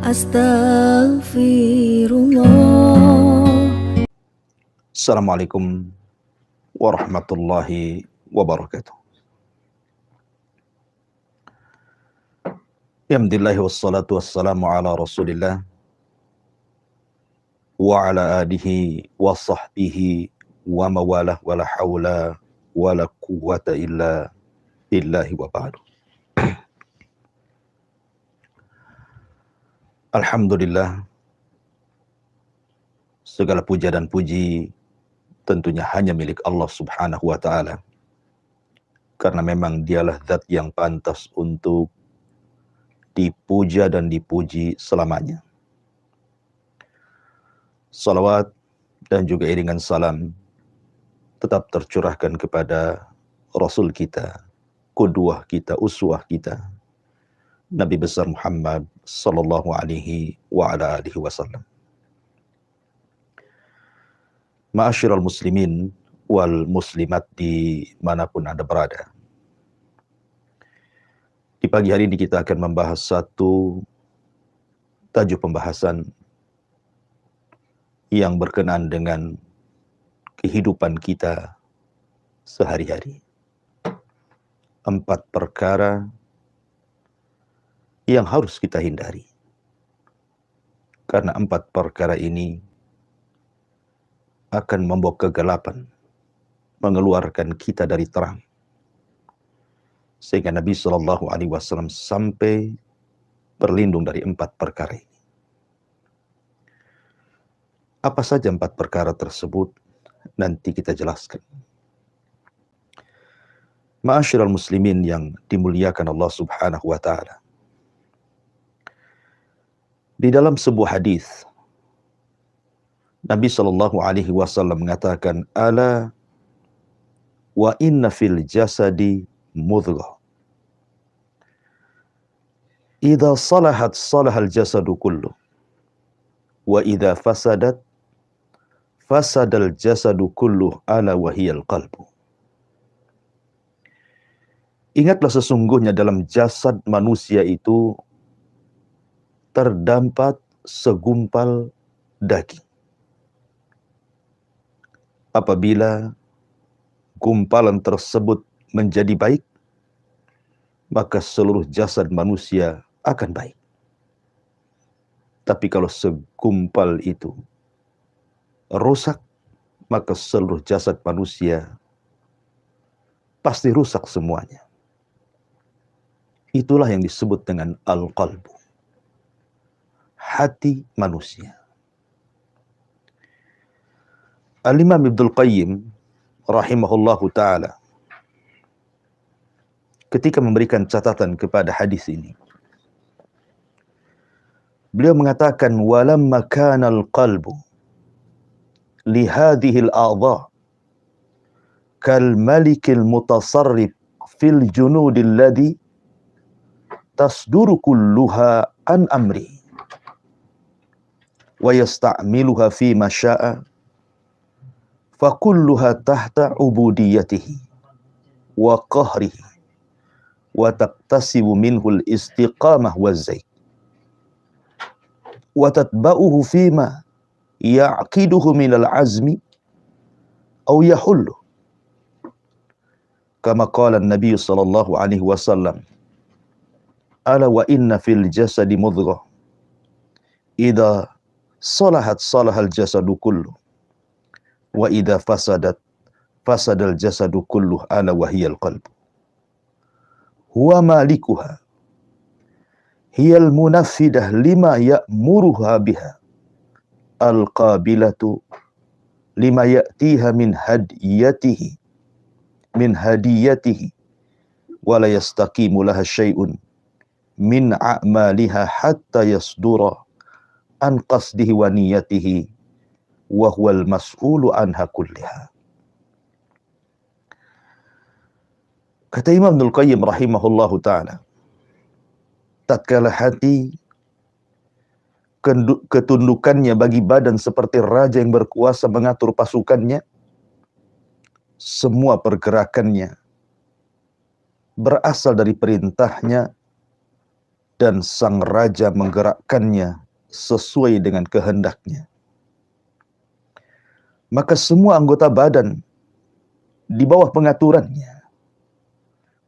Astaghfirullah. Assalamualaikum warahmatullahi wabarakatuh. Alhamdulillah wassalatu wassalamu ala Rasulillah wa ala alihi wa sahbihi wa mawalah wa la hawla wa la quwwata illa billahi wa ba'du. Alhamdulillah, segala puja dan puji tentunya hanya milik Allah Subhanahu wa ta'ala, karena memang dialah zat yang pantas untuk dipuja dan dipuji selamanya. Salawat dan juga iringan salam tetap tercurahkan kepada Rasul kita, qudwah kita, uswah kita, Nabi besar Muhammad sallallahu alaihi wa ala alihi wasallam. Ma'asyiral muslimin wal muslimat dimanapun Anda berada. Di pagi hari ini kita akan membahas satu tajuk pembahasan yang berkenaan dengan kehidupan kita sehari-hari. 4 perkara yang harus kita hindari. Karena 4 perkara ini akan membawa kegelapan, mengeluarkan kita dari terang. Sehingga Nabi Shallallahu Alaihi Wasallam sampai berlindung dari 4 perkara ini. Apa saja 4 perkara tersebut? Nanti kita jelaskan. Ma'asyiral muslimin yang dimuliakan Allah Subhanahu wa ta'ala. Di dalam sebuah hadis, Nabi Shallallahu Alaihi Wasallam mengatakan, ala wa inna fil jasadi mudghah. Idza salahat salahal jasadu kullu. Wa idza fasadat fasadal jasadu kullu ala wa hiyal qalbu. Ingatlah sesungguhnya dalam jasad manusia itu terdapat segumpal daging. Apabila gumpalan tersebut menjadi baik, maka seluruh jasad manusia akan baik. Tapi kalau segumpal itu rusak, maka seluruh jasad manusia pasti rusak semuanya. Itulah yang disebut dengan al-qalbu, hati manusia. Al-Imam Ibnul Qayyim rahimahullahu ta'ala ketika memberikan catatan kepada hadis ini, beliau mengatakan, walamma kana al-qalbu li hadhihi al-a'dha kal malikil mutasarrif fil junudil ladhi tasduru kulluha an amri wa yasta'miluha fi ma syaa fa kulluha tahta ubudiyatihi wa qahrihi wa taqtasibu minhu al-istiqamah wa zayd wa tatba'uhu fima ya'qiduhu minal azmi aw yahullu kama qala an-nabiy sallallahu alaihi wasallam, ala wa inna fil jasadi mudghah idza salahat salahal jasadu kullu wa idza fasadat fasadal jasadu kullu ala wa hiyal qalbu huwa malikuha hiyal munaffidah lima ya'muruha biha al-qabilatu lima ya'tiha min hadiyatihi wa la yastaqimu laha syai'un min a'maliha hatta yasdura an qasdihi wa niyatihi wa huwal mas'ulu anha kulliha. Kata Imam Ibnul Qayyim rahimahullahu ta'ala, tatkala hati ketundukannya bagi badan seperti raja yang berkuasa mengatur pasukannya, semua pergerakannya berasal dari perintahnya dan sang raja menggerakkannya sesuai dengan kehendaknya. Maka semua anggota badan di bawah pengaturannya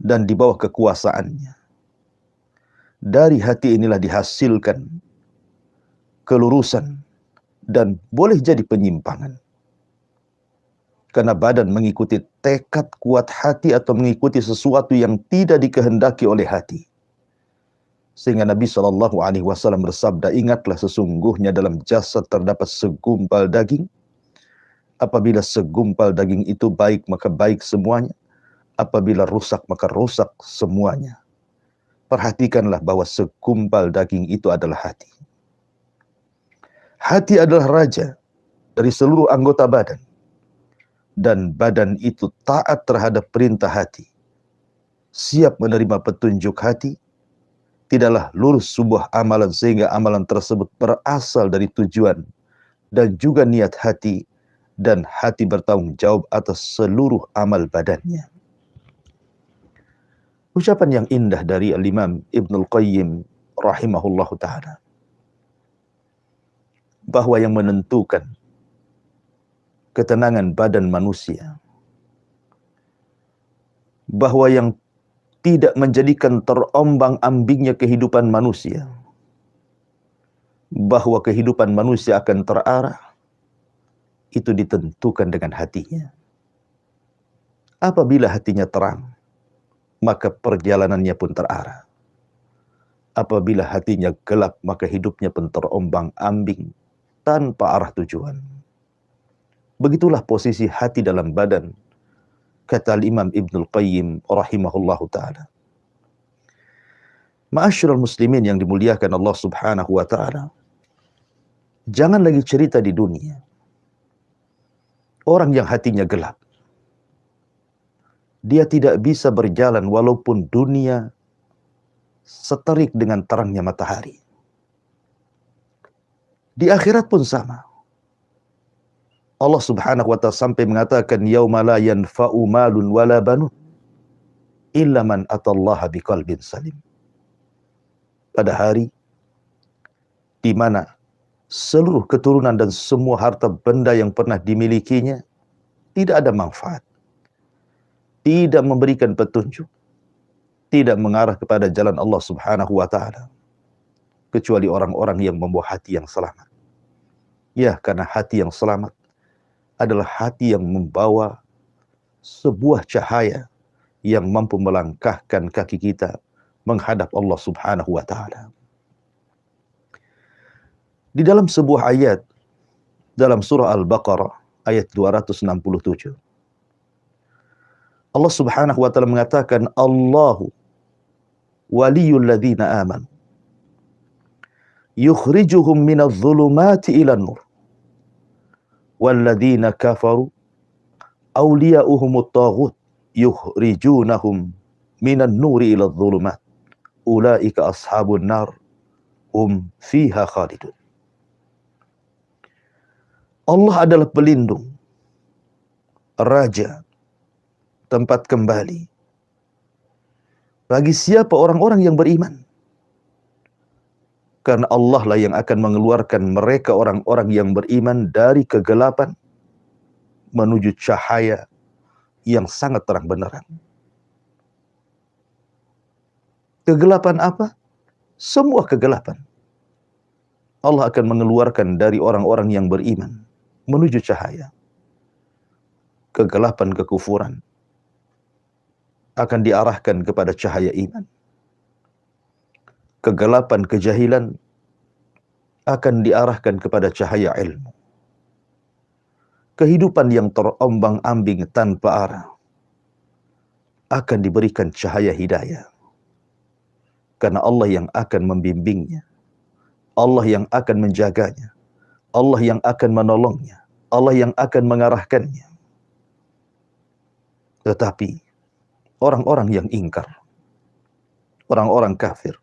dan di bawah kekuasaannya. Dari hati inilah dihasilkan kelurusan dan boleh jadi penyimpangan. Karena badan mengikuti tekad kuat hati atau mengikuti sesuatu yang tidak dikehendaki oleh hati. Sehingga Nabi SAW bersabda, ingatlah sesungguhnya dalam jasad terdapat segumpal daging. Apabila segumpal daging itu baik, maka baik semuanya. Apabila rusak, maka rusak semuanya. Perhatikanlah bahwa segumpal daging itu adalah hati. Hati adalah raja dari seluruh anggota badan. Dan badan itu taat terhadap perintah hati. Siap menerima petunjuk hati. Tidaklah lurus sebuah amalan sehingga amalan tersebut berasal dari tujuan dan juga niat hati. Dan hati bertanggung jawab atas seluruh amal badannya. Ucapan yang indah dari Al-Imam Ibnul Qayyim rahimahullahu ta'ala. Bahwa yang menentukan ketenangan badan manusia, bahwa yang tidak menjadikan terombang-ambingnya kehidupan manusia, bahwa kehidupan manusia akan terarah, itu ditentukan dengan hatinya. Apabila hatinya terang, maka perjalanannya pun terarah. Apabila hatinya gelap, maka hidupnya pun terombang-ambing tanpa arah tujuan. Begitulah posisi hati dalam badan, kata Imam Ibnul Qayyim rahimahullahu ta'ala. Ma'asyiral muslimin yang dimuliakan Allah subhanahu wa ta'ala, jangan lagi cerita di dunia. Orang yang hatinya gelap, dia tidak bisa berjalan walaupun dunia seterik dengan terangnya matahari. Di akhirat pun sama. Allah subhanahu wa ta'ala sampai mengatakan, yauma la yanfa'u malun wala banun illa man atallaha biqalbin salim. Pada hari di mana seluruh keturunan dan semua harta benda yang pernah dimilikinya tidak ada manfaat, tidak memberikan petunjuk, tidak mengarah kepada jalan Allah subhanahu wa ta'ala, kecuali orang-orang yang membawa hati yang selamat. Ya, karena hati yang selamat adalah hati yang membawa sebuah cahaya yang mampu melangkahkan kaki kita menghadap Allah subhanahu wa ta'ala. Di dalam sebuah ayat, dalam surah Al-Baqarah, ayat 267, Allah subhanahu wa ta'ala mengatakan, Allahu waliyul ladzina amanu yukhrijuhum minadh dhulumati ilan nur walladzina kafaru awliya'uhumut taghut yukhrijunahum minan nuri iladh dhulumat ulaika ashabun nar hum fiha khalidun. Allah adalah pelindung, raja, tempat kembali bagi siapa orang-orang yang beriman. Karena Allah lah yang akan mengeluarkan mereka orang-orang yang beriman dari kegelapan menuju cahaya yang sangat terang benderang. Kegelapan apa? Semua kegelapan. Allah akan mengeluarkan dari orang-orang yang beriman menuju cahaya. Kegelapan kekufuran akan diarahkan kepada cahaya iman. Kegelapan kejahilan akan diarahkan kepada cahaya ilmu. Kehidupan yang terombang-ambing tanpa arah akan diberikan cahaya hidayah. Karena Allah yang akan membimbingnya, Allah yang akan menjaganya, Allah yang akan menolongnya, Allah yang akan mengarahkannya. Tetapi orang-orang yang ingkar, orang-orang kafir,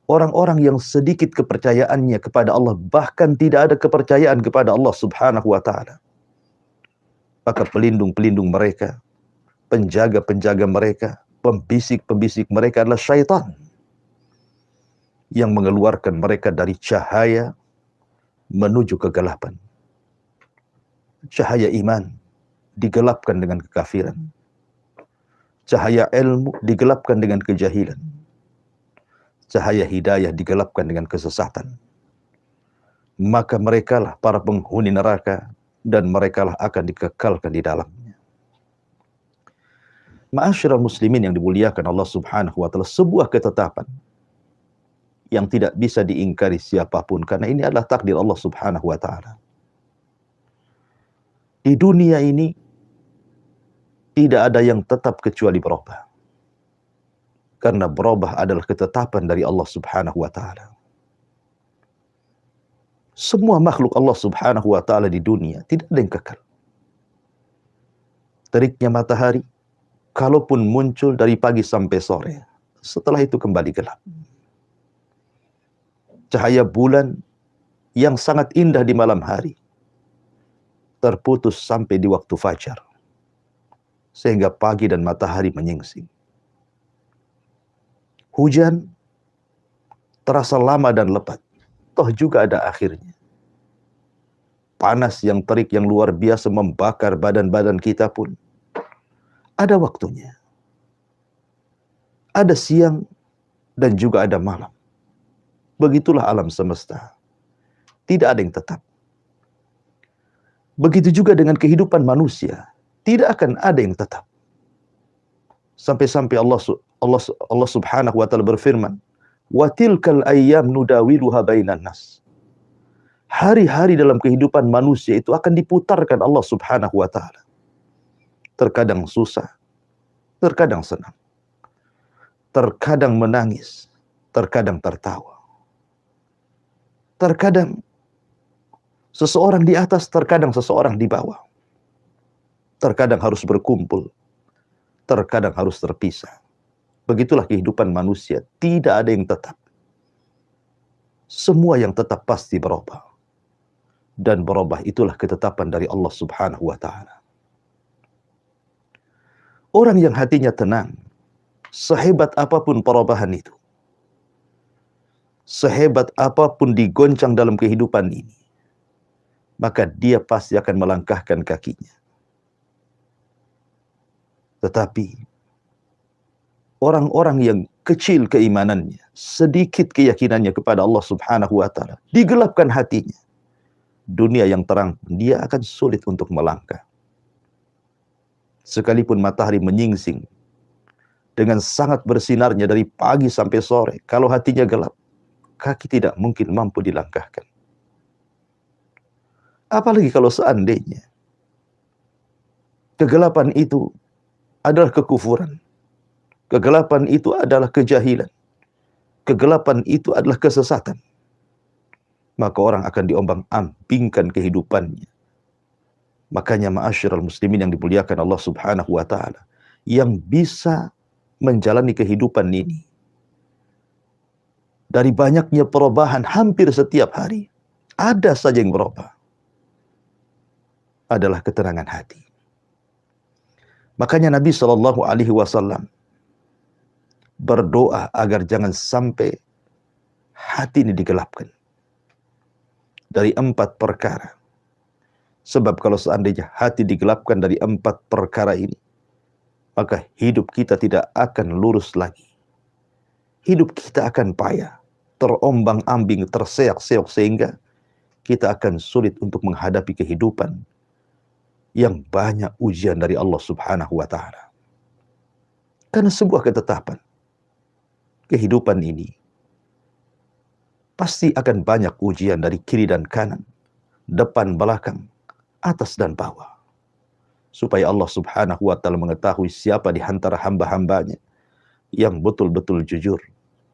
orang-orang yang sedikit kepercayaannya kepada Allah, bahkan tidak ada kepercayaan kepada Allah subhanahu wa ta'ala, maka pelindung-pelindung mereka, penjaga-penjaga mereka, pembisik-pembisik mereka adalah syaitan. yang mengeluarkan mereka dari cahaya menuju kegelapan. Cahaya iman digelapkan dengan kekafiran. Cahaya ilmu digelapkan dengan kejahilan. Cahaya hidayah digelapkan dengan kesesatan. Maka merekalah para penghuni neraka dan merekalah akan dikekalkan di dalamnya. Ma'asyiral muslimin yang dimuliakan Allah Subhanahu wa taala, sebuah ketetapan yang tidak bisa diingkari siapapun karena ini adalah takdir Allah Subhanahu wa taala. Di dunia ini tidak ada yang tetap kecuali berubah. Karena berubah adalah ketetapan dari Allah Subhanahu wa taala. Semua makhluk Allah Subhanahu wa taala di dunia tidak ada yang kekal. Teriknya matahari, kalaupun muncul dari pagi sampai sore, setelah itu kembali gelap. Cahaya bulan yang sangat indah di malam hari, terputus sampai di waktu fajar, sehingga pagi dan matahari menyingsing. Hujan terasa lama dan lebat, toh juga ada akhirnya. Panas yang terik yang luar biasa membakar badan-badan kita pun ada waktunya. Ada siang dan juga ada malam. Begitulah alam semesta. Tidak ada yang tetap. Begitu juga dengan kehidupan manusia. Tidak akan ada yang tetap. Sampai-sampai Allah Subhanahu wa taala berfirman, "Wa tilkal ayyam nudawiluha bainan nas." Hari-hari dalam kehidupan manusia itu akan diputarkan Allah Subhanahu wa taala. Terkadang susah, terkadang senang. Terkadang menangis, terkadang tertawa. Terkadang seseorang di atas, terkadang seseorang di bawah. Terkadang harus berkumpul, terkadang harus terpisah. Begitulah kehidupan manusia, tidak ada yang tetap. Semua yang tetap pasti berubah. Dan berubah itulah ketetapan dari Allah Subhanahu wa taala. Orang yang hatinya tenang, sehebat apapun perubahan itu, sehebat apapun digoncang dalam kehidupan ini, maka dia pasti akan melangkahkan kakinya. Tetapi orang-orang yang kecil keimanannya, sedikit keyakinannya kepada Allah Subhanahu wa taala, digelapkan hatinya. Dunia yang terang, dia akan sulit untuk melangkah. Sekalipun matahari menyingsing dengan sangat bersinarnya dari pagi sampai sore, kalau hatinya gelap, kaki tidak mungkin mampu dilangkahkan. Apalagi kalau seandainya kegelapan itu adalah kekufuran, kegelapan itu adalah kejahilan, kegelapan itu adalah kesesatan, maka orang akan diombang-ambingkan kehidupannya. Makanya ma'asyiral muslimin yang dimuliakan Allah Subhanahu wa taala, yang bisa menjalani kehidupan ini dari banyaknya perubahan hampir setiap hari, ada saja yang berubah, adalah ketenangan hati. Makanya Nabi Shallallahu alaihi wasallam berdoa agar jangan sampai hati ini digelapkan dari 4 perkara. Sebab kalau seandainya hati digelapkan dari 4 perkara ini, maka hidup kita tidak akan lurus lagi. Hidup kita akan payah, terombang-ambing, terseok-seok, sehingga kita akan sulit untuk menghadapi kehidupan yang banyak ujian dari Allah Subhanahu wa taala. Karena sebuah ketetapan, kehidupan ini pasti akan banyak ujian dari kiri dan kanan, depan, belakang, atas dan bawah. Supaya Allah Subhanahu wa taala mengetahui siapa di antara hamba-hambanya yang betul-betul jujur,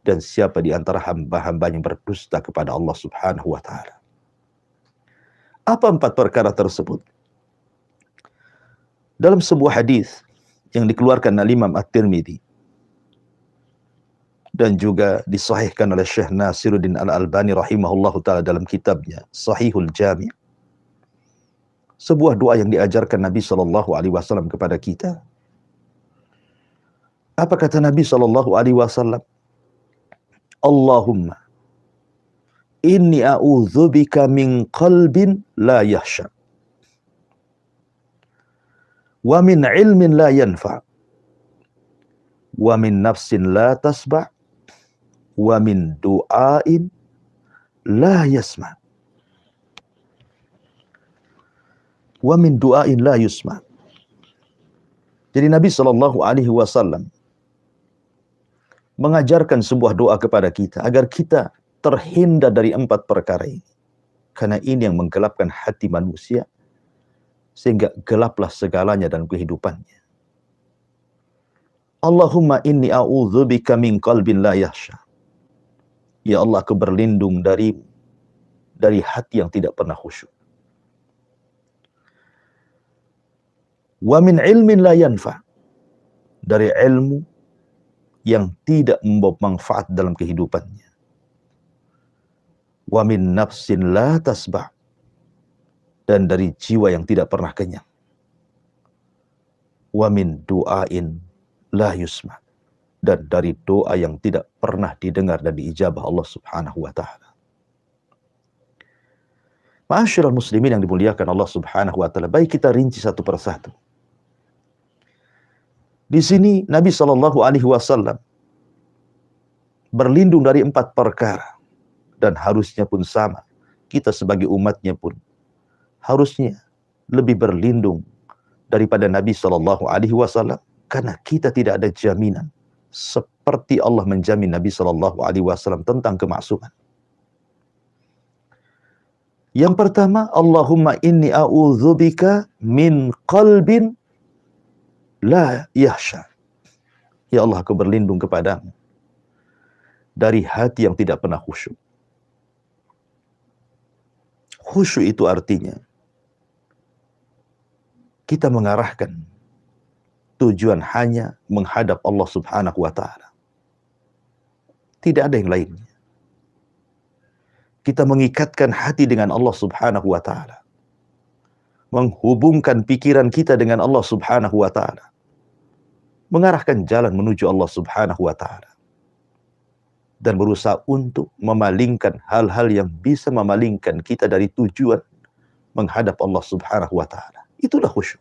dan siapa di antara hamba-hambanya yang berdusta kepada Allah Subhanahu wa taala. Apa 4 perkara tersebut? Dalam sebuah hadis yang dikeluarkan oleh Imam At-Tirmidzi dan juga disahihkan oleh Syekh Nasiruddin Al-Albani rahimahullahu taala dalam kitabnya Sahihul Jami', sebuah doa yang diajarkan Nabi Shallallahu alaihi wasallam kepada kita. Apa kata Nabi Shallallahu alaihi wasallam? Allahumma inni a'udzubika min qalbin la yahsha wa min ilmin la yanfa wa min nafsin la tasba wa min du'ain la yasma wa min du'ain la yusma. Jadi Nabi SAW mengajarkan sebuah doa kepada kita agar kita terhindar dari 4 perkara ini. Karena ini yang menggelapkan hati manusia sehingga gelaplah segalanya dalam kehidupannya. Allahumma inni a'udzubika min qalbin la yahsha. Ya Allah, aku berlindung dari hati yang tidak pernah khusyuk. Wa min ilmin la yanfa. Dari ilmu yang tidak membawa manfaat dalam kehidupannya. Wa min nafsin la tasba'. Dan dari jiwa yang tidak pernah kenyang. Wa min du'ain la yusma. Dan dari doa yang tidak pernah didengar dan diijabah Allah Subhanahu wa ta'ala. Ma'asyiral muslimin yang dimuliakan Allah Subhanahu wa ta'ala, baik kita rinci satu persatu. Di sini Nabi SAW berlindung dari 4 perkara. Dan harusnya pun sama. Kita sebagai umatnya pun harusnya lebih berlindung daripada Nabi SAW. Karena kita tidak ada jaminan seperti Allah menjamin Nabi SAW tentang kemaksuman. Yang pertama, Allahumma inni a'udzubika min qalbin la yahsha. Ya Allah, aku berlindung kepadamu dari hati yang tidak pernah khusyuk. Khusyuk itu artinya kita mengarahkan tujuan hanya menghadap Allah Subhanahu wa ta'ala. Tidak ada yang lainnya. Kita mengikatkan hati dengan Allah Subhanahu wa ta'ala. Menghubungkan pikiran kita dengan Allah Subhanahu wa ta'ala. Mengarahkan jalan menuju Allah Subhanahu wa ta'ala. Dan berusaha untuk memalingkan hal-hal yang bisa memalingkan kita dari tujuan menghadap Allah Subhanahu wa ta'ala. Itulah khusyuk.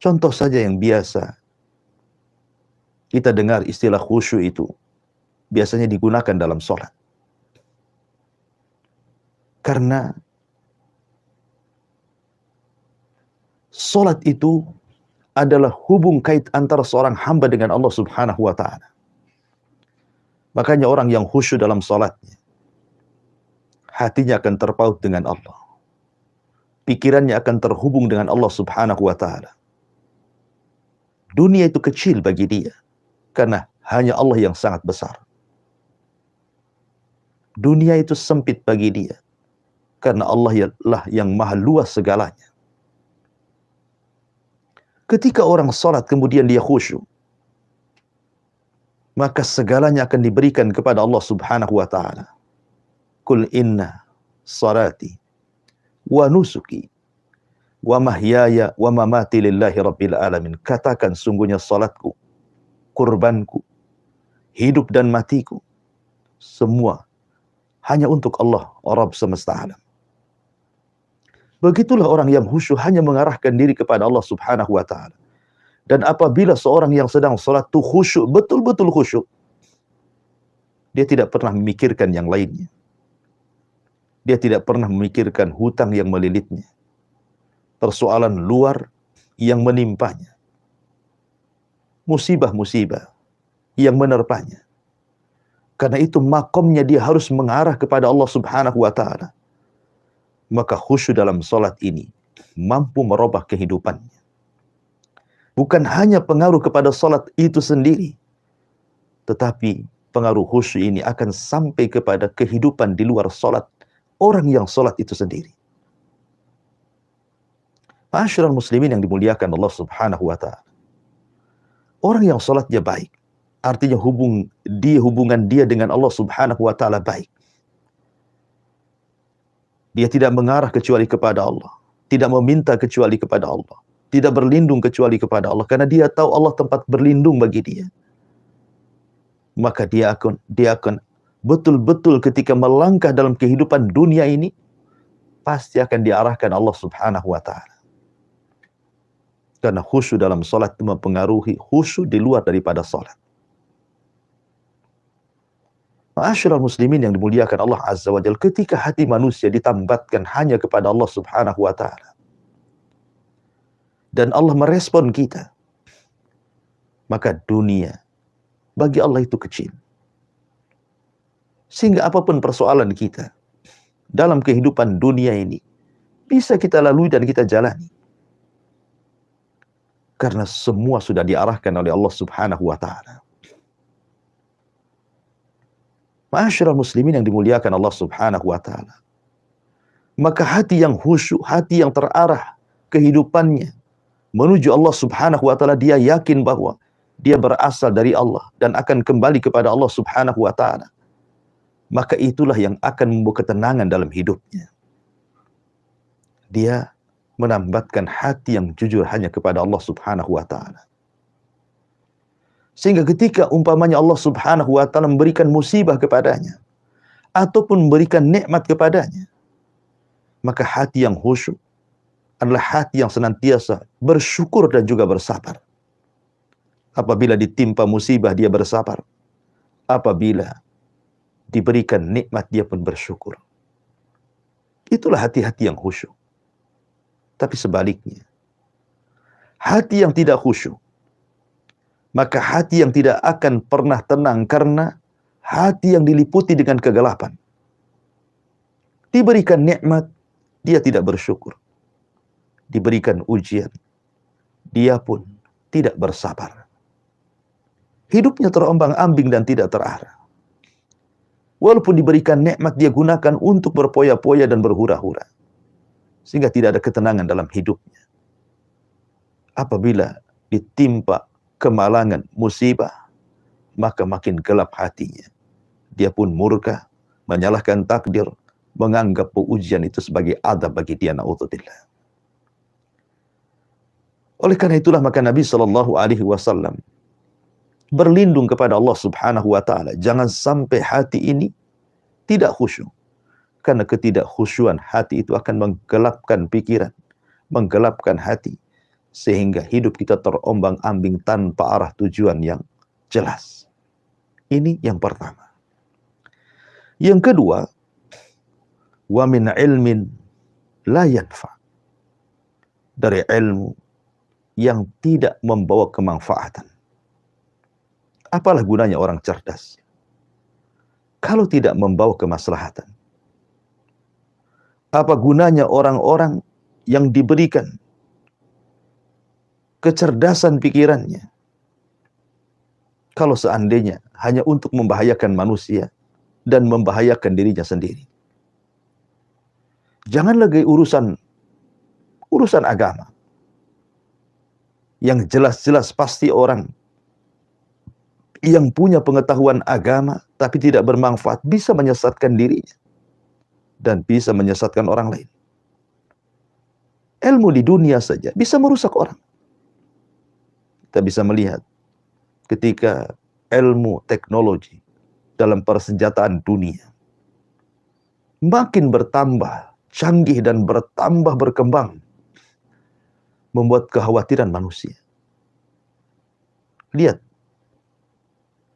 Contoh saja yang biasa kita dengar istilah khusyuk itu biasanya digunakan dalam sholat. Karena sholat itu adalah hubung kait antara seorang hamba dengan Allah Subhanahu wa ta'ala. Makanya orang yang khusyuk dalam sholatnya, hatinya akan terpaut dengan Allah. Pikirannya akan terhubung dengan Allah Subhanahu wa ta'ala. Dunia itu kecil bagi dia, karena hanya Allah yang sangat besar. Dunia itu sempit bagi dia, karena Allah lah yang maha luas segalanya. Ketika orang salat kemudian dia khusyuk, maka segalanya akan diberikan kepada Allah Subhanahu wa ta'ala. Qul inna salati wa nusuki wa mahyaya wa mamati lillahi rabbil alamin. Katakan sungguhnya salatku, kurbanku, hidup dan matiku, semua hanya untuk Allah, Rabb semesta alam. Begitulah orang yang khusyuk hanya mengarahkan diri kepada Allah Subhanahu wa ta'ala. Dan apabila seorang yang sedang salat itu khusyuk, betul-betul khusyuk, dia tidak pernah memikirkan yang lainnya. Dia tidak pernah memikirkan hutang yang melilitnya, persoalan luar yang menimpanya, musibah-musibah yang menerpanya. Karena itu makomnya dia harus mengarah kepada Allah Subhanahu wa ta'ala. Maka khusyuk dalam salat ini mampu merubah kehidupannya. Bukan hanya pengaruh kepada salat itu sendiri, tetapi pengaruh khusyuk ini akan sampai kepada kehidupan di luar salat orang yang salat itu sendiri. Ma'asyiral muslimin yang dimuliakan Allah Subhanahu wa ta'ala. Orang yang salatnya baik, artinya hubungan dia dengan Allah Subhanahu wa ta'ala baik. Dia tidak mengarah kecuali kepada Allah, tidak meminta kecuali kepada Allah, tidak berlindung kecuali kepada Allah, karena dia tahu Allah tempat berlindung bagi dia. Maka dia akan betul-betul ketika melangkah dalam kehidupan dunia ini, pasti akan diarahkan Allah Subhanahu wa Ta'ala. Karena khusyuk dalam salat itu mempengaruhi khusyuk di luar daripada salat. Ma'asyiral muslimin yang dimuliakan Allah Azza wa Jalla, ketika hati manusia ditambatkan hanya kepada Allah Subhanahu wa Ta'ala, dan Allah merespon kita, maka dunia bagi Allah itu kecil. Sehingga apapun persoalan kita dalam kehidupan dunia ini bisa kita lalui dan kita jalani. Karena semua sudah diarahkan oleh Allah Subhanahu wa Ta'ala. Ma'asyiral muslimin yang dimuliakan Allah Subhanahu wa Ta'ala, maka hati yang khusyuk, hati yang terarah kehidupannya menuju Allah Subhanahu wa Ta'ala, dia yakin bahwa dia berasal dari Allah dan akan kembali kepada Allah Subhanahu wa Ta'ala. Maka itulah yang akan membawa ketenangan dalam hidupnya. Dia menambatkan hati yang jujur hanya kepada Allah Subhanahu wa Ta'ala. Sehingga ketika umpamanya Allah Subhanahu wa Ta'ala memberikan musibah kepadanya ataupun memberikan nikmat kepadanya, maka hati yang khusyuk adalah hati yang senantiasa bersyukur dan juga bersabar. Apabila ditimpa musibah, dia bersabar. Apabila diberikan nikmat, dia pun bersyukur. Itulah hati-hati yang khusyuk. Tapi sebaliknya, hati yang tidak khusyuk, maka hati yang tidak akan pernah tenang karena hati yang diliputi dengan kegelapan. Diberikan nikmat, dia tidak bersyukur. Diberikan ujian, dia pun tidak bersabar. Hidupnya terombang-ambing dan tidak terarah. Walaupun diberikan nikmat, dia gunakan untuk berpoya-poya dan berhura-hura. Sehingga tidak ada ketenangan dalam hidupnya. Apabila ditimpa kemalangan, musibah, maka makin gelap hatinya. Dia pun murka, menyalahkan takdir, menganggap ujian itu sebagai adab bagi dia, na'udzubillah. Oleh karena itulah maka Nabi SAW berlindung kepada Allah Subhanahu wa Ta'ala, jangan sampai hati ini tidak khusyuk. Karena ketidakkhusyuan hati itu akan menggelapkan pikiran, menggelapkan hati, sehingga hidup kita terombang-ambing tanpa arah tujuan yang jelas. Ini yang pertama. Yang kedua, wa min ilmin la yanfa. Dari ilmu yang tidak membawa kemanfaatan. Apalah gunanya orang cerdas kalau tidak membawa kemaslahatan? Apa gunanya orang-orang yang diberikan kecerdasan pikirannya kalau seandainya hanya untuk membahayakan manusia dan membahayakan dirinya sendiri? Jangan lagi urusan agama. Yang jelas-jelas pasti orang yang punya pengetahuan agama tapi tidak bermanfaat bisa menyesatkan dirinya dan bisa menyesatkan orang lain. Ilmu di dunia saja bisa merusak orang. Kita bisa melihat ketika ilmu teknologi dalam persenjataan dunia makin bertambah canggih dan bertambah berkembang, membuat kekhawatiran manusia. Lihat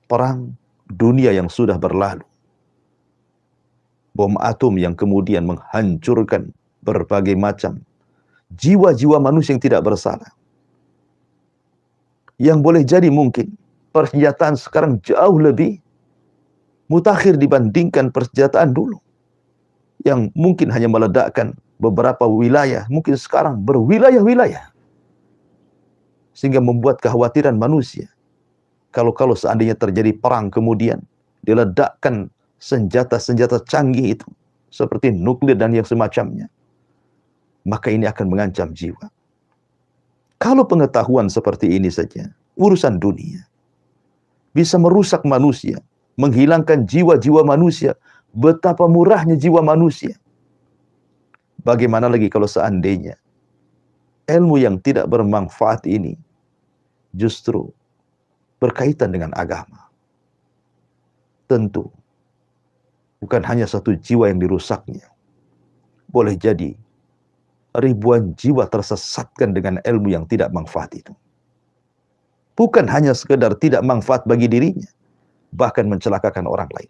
perang dunia yang sudah berlalu, bom atom yang kemudian menghancurkan berbagai macam jiwa-jiwa manusia yang tidak bersalah. Yang boleh jadi mungkin persenjataan sekarang jauh lebih mutakhir dibandingkan persenjataan dulu. Yang mungkin hanya meledakkan beberapa wilayah, mungkin sekarang berwilayah-wilayah. Sehingga membuat kekhawatiran manusia. Kalau seandainya terjadi perang kemudian diledakkan senjata-senjata canggih itu, seperti nuklir dan yang semacamnya, maka ini akan mengancam jiwa. Kalau pengetahuan seperti ini saja, urusan dunia, bisa merusak manusia, menghilangkan jiwa-jiwa manusia, betapa murahnya jiwa manusia. Bagaimana lagi kalau seandainya ilmu yang tidak bermanfaat ini justru berkaitan dengan agama? Tentu bukan hanya satu jiwa yang dirusaknya. Boleh jadi ribuan jiwa tersesatkan dengan ilmu yang tidak manfaat itu. Bukan hanya sekedar tidak manfaat bagi dirinya, bahkan mencelakakan orang lain.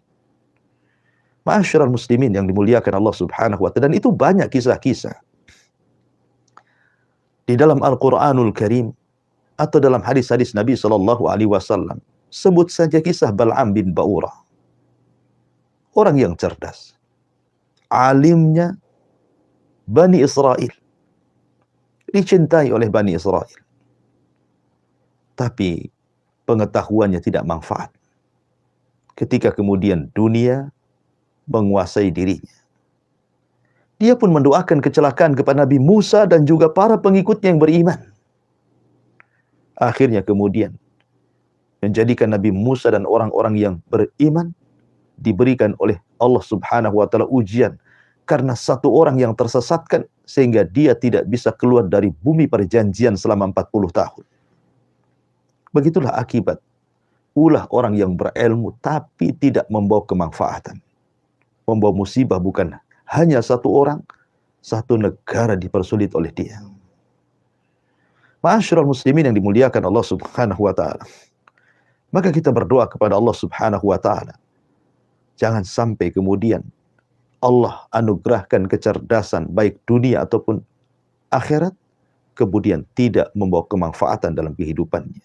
Ma'asyiral muslimin yang dimuliakan Allah Subhanahu wa ta'ala, dan itu banyak kisah-kisah di dalam Al-Qur'anul Karim atau dalam hadis-hadis Nabi sallallahu alaihi wasallam. Sebut saja kisah Bal'am bin Ba'urah. Orang yang cerdas, alimnya Bani Israel, dicintai oleh Bani Israel, tapi pengetahuannya tidak manfaat. Ketika kemudian dunia menguasai dirinya, dia pun mendoakan kecelakaan kepada Nabi Musa dan juga para pengikutnya yang beriman. Akhirnya kemudian menjadikan Nabi Musa dan orang-orang yang beriman diberikan oleh Allah Subhanahu wa ta'ala ujian karena satu orang yang tersesatkan sehingga dia tidak bisa keluar dari bumi perjanjian selama 40 tahun. Begitulah akibat ulah orang yang berilmu tapi tidak membawa kemanfaatan. Membawa musibah bukan hanya satu orang, satu negara dipersulit oleh dia. Ma'asyiral muslimin yang dimuliakan Allah Subhanahu wa ta'ala. Maka kita berdoa kepada Allah Subhanahu wa ta'ala, jangan sampai kemudian Allah anugerahkan kecerdasan baik dunia ataupun akhirat, kemudian tidak membawa kemanfaatan dalam kehidupannya,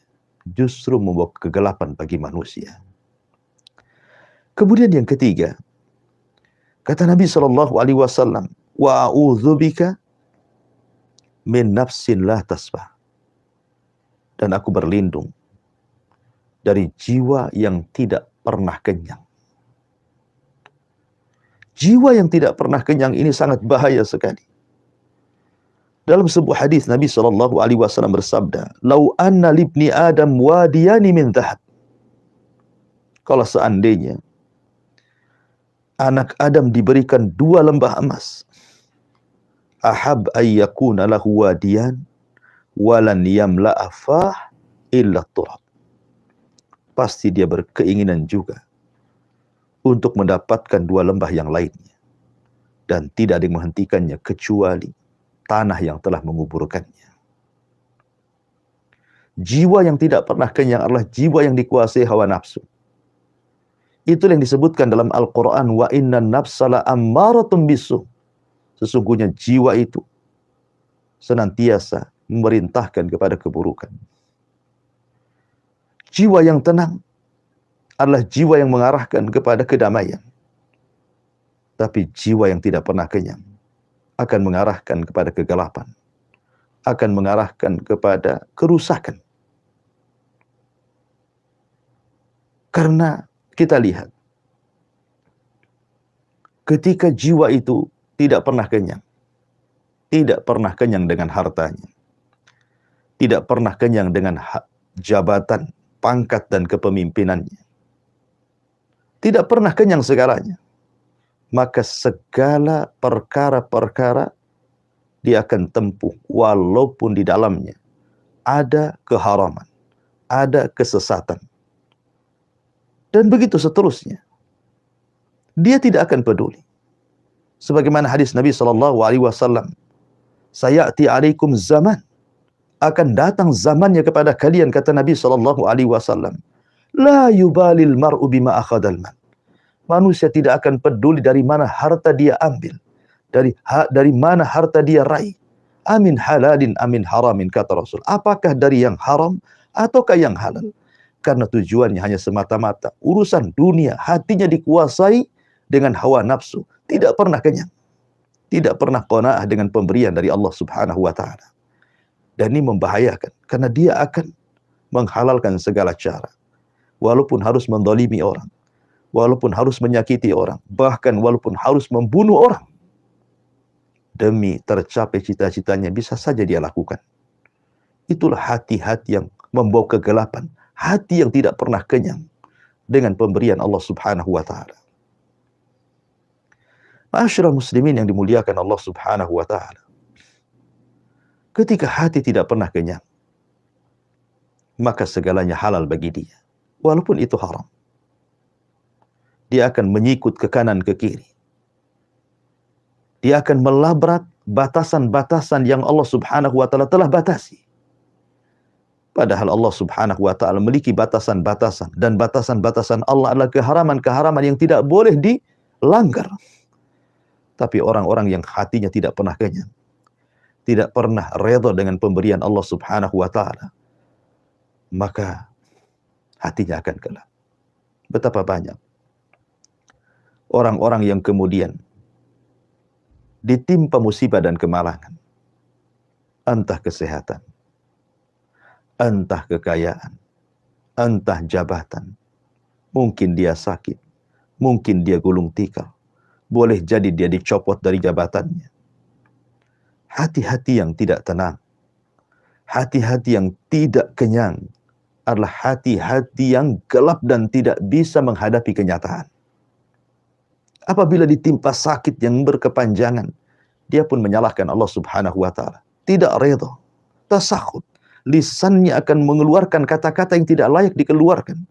justru membawa kegelapan bagi manusia. Kemudian yang ketiga, kata Nabi sallallahu alaihi wasallam, wa a'udzubika min nafsin la tasbah. Dan aku berlindung dari jiwa yang tidak pernah kenyang. Jiwa yang tidak pernah kenyang ini sangat bahaya sekali. Dalam sebuah hadis Nabi sallallahu alaihi wasallam bersabda, "Lau anna libni Adam wadiyani min dhahab." Kalau seandainya anak Adam diberikan 2 lembah emas, ahab ayyakuna lahu wadiyan walan yamla'a fah illa turab. Pasti dia berkeinginan juga untuk mendapatkan 2 lembah yang lainnya, dan tidak ada yang menghentikannya kecuali tanah yang telah menguburkannya. Jiwa yang tidak pernah kenyang adalah jiwa yang dikuasai hawa nafsu. Itulah yang disebutkan dalam Al-Quran, wa innan nafsa la'ammaratun bisu. Sesungguhnya jiwa itu senantiasa memerintahkan kepada keburukan. Jiwa yang tenang adalah jiwa yang mengarahkan kepada kedamaian. Tapi jiwa yang tidak pernah kenyang akan mengarahkan kepada kegelapan, akan mengarahkan kepada kerusakan. Karena kita lihat, ketika jiwa itu tidak pernah kenyang, tidak pernah kenyang dengan hartanya, tidak pernah kenyang dengan jabatan, pangkat dan kepemimpinannya, tidak pernah kenyang segalanya, maka segala perkara-perkara dia akan tempuh walaupun di dalamnya ada keharaman, ada kesesatan, dan begitu seterusnya. Dia tidak akan peduli. Sebagaimana hadis Nabi sallallahu alaihi wasallam, "Sayati alaikum zaman." Akan datang zamannya kepada kalian, kata Nabi sallallahu alaihi wasallam, "La yubalil mar'u bima akhadal mal." Manusia tidak akan peduli dari mana harta dia ambil, dari mana harta dia raih. Amin halalin amin haramin, kata Rasul. Apakah dari yang haram ataukah yang halal? Karena tujuannya hanya semata-mata urusan dunia, hatinya dikuasai dengan hawa nafsu, tidak pernah kenyang, tidak pernah qanaah dengan pemberian dari Allah Subhanahu wa ta'ala. Dan ini membahayakan, karena dia akan menghalalkan segala cara, walaupun harus mendolimi orang, walaupun harus menyakiti orang, bahkan walaupun harus membunuh orang, demi tercapai cita-citanya bisa saja dia lakukan. Itulah hati-hati yang membawa kegelapan, hati yang tidak pernah kenyang dengan pemberian Allah Subhanahu wa ta'ala. Ma'asyiral muslimin yang dimuliakan Allah Subhanahu wa ta'ala, ketika hati tidak pernah kenyang, maka segalanya halal bagi dia, walaupun itu haram. dia akan menyikut ke kanan ke kiri. Dia akan melabrak batasan-batasan yang Allah Subhanahu wa taala telah batasi. Padahal Allah Subhanahu wa taala memiliki batasan-batasan, dan batasan-batasan Allah adalah keharaman-keharaman yang tidak boleh dilanggar. Tapi orang-orang yang hatinya tidak pernah kenyang, tidak pernah redha dengan pemberian Allah Subhanahu wa taala, maka hatinya akan gelap. Betapa banyak orang-orang yang kemudian ditimpa musibah dan kemalangan, entah kesehatan, entah kekayaan, entah jabatan. Mungkin dia sakit, mungkin dia gulung tikar, boleh jadi dia dicopot dari jabatannya. Hati-hati yang tidak tenang, hati-hati yang tidak kenyang adalah hati-hati yang gelap dan tidak bisa menghadapi kenyataan. Apabila ditimpa sakit yang berkepanjangan, dia pun menyalahkan Allah Subhanahu wa taala. Tidak redha, tasakhut. Lisannya akan mengeluarkan kata-kata yang tidak layak dikeluarkan.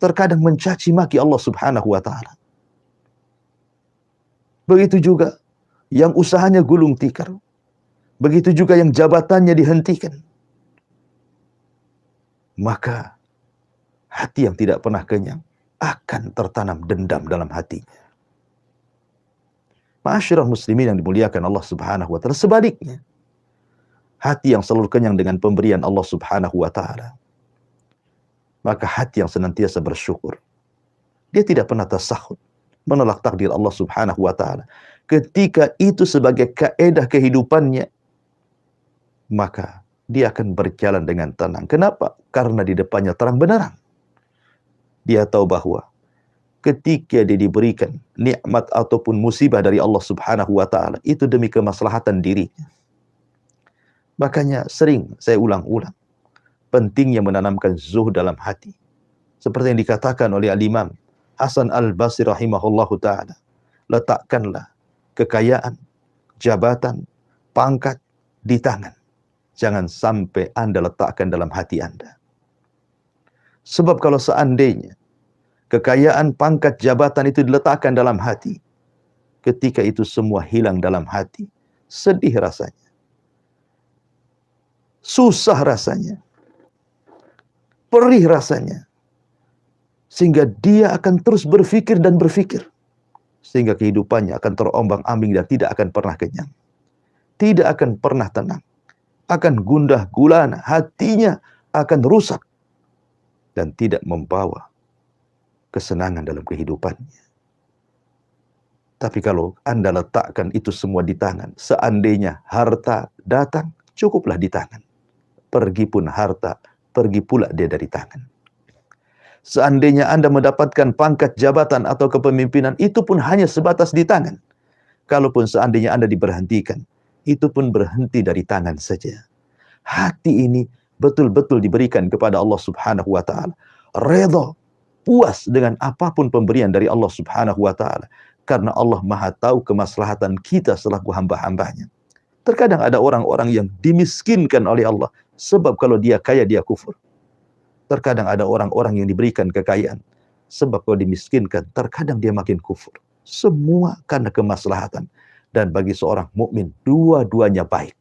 Terkadang mencaci maki Allah Subhanahu wa taala. Begitu juga yang usahanya gulung tikar. Begitu juga yang jabatannya dihentikan. Maka hati yang tidak pernah kenyang akan tertanam dendam dalam hatinya. Ma'asyiral muslimin yang dimuliakan Allah Subhanahu wa taala, sebaliknya, hati yang selalu kenyang dengan pemberian Allah Subhanahu wa taala, maka hati yang senantiasa bersyukur. Dia tidak pernah tasakhut, menolak takdir Allah Subhanahu wa taala. Ketika itu sebagai kaedah kehidupannya, maka dia akan berjalan dengan tenang. Kenapa? Karena di depannya terang benderang. Dia tahu bahwa ketika dia diberikan nikmat ataupun musibah dari Allah Subhanahu wa taala, itu demi kemaslahatan dirinya. Makanya sering saya ulang-ulang pentingnya menanamkan zuhud dalam hati. Seperti yang dikatakan oleh Al-Imam Hasan Al-Basri rahimahullahu taala, letakkanlah kekayaan, jabatan, pangkat di tangan. Jangan sampai Anda letakkan dalam hati Anda. Sebab kalau seandainya kekayaan, pangkat, jabatan itu diletakkan dalam hati, ketika itu semua hilang dalam hati, sedih rasanya, susah rasanya, perih rasanya, sehingga dia akan terus berpikir dan berpikir, sehingga kehidupannya akan terombang-ambing dan tidak akan pernah kenyang, tidak akan pernah tenang, akan gundah gulana, hatinya akan rusak dan tidak membawa kesenangan dalam kehidupannya. Tapi kalau Anda letakkan itu semua di tangan, seandainya harta datang, cukuplah di tangan. Pergi pun harta, pergi pula dia dari tangan. Seandainya Anda mendapatkan pangkat jabatan atau kepemimpinan, itu pun hanya sebatas di tangan. Kalaupun seandainya Anda diberhentikan, itu pun berhenti dari tangan saja. Hati ini betul-betul diberikan kepada Allah Subhanahu wa taala. Redha, puas dengan apapun pemberian dari Allah Subhanahu wa taala, karena Allah Maha tahu kemaslahatan kita selaku hamba-hambanya. Terkadang ada orang-orang yang dimiskinkan oleh Allah, sebab kalau dia kaya dia kufur. Terkadang ada orang-orang yang diberikan kekayaan, sebab kalau dimiskinkan terkadang dia makin kufur. Semua karena kemaslahatan. Dan bagi seorang mukmin, dua-duanya baik.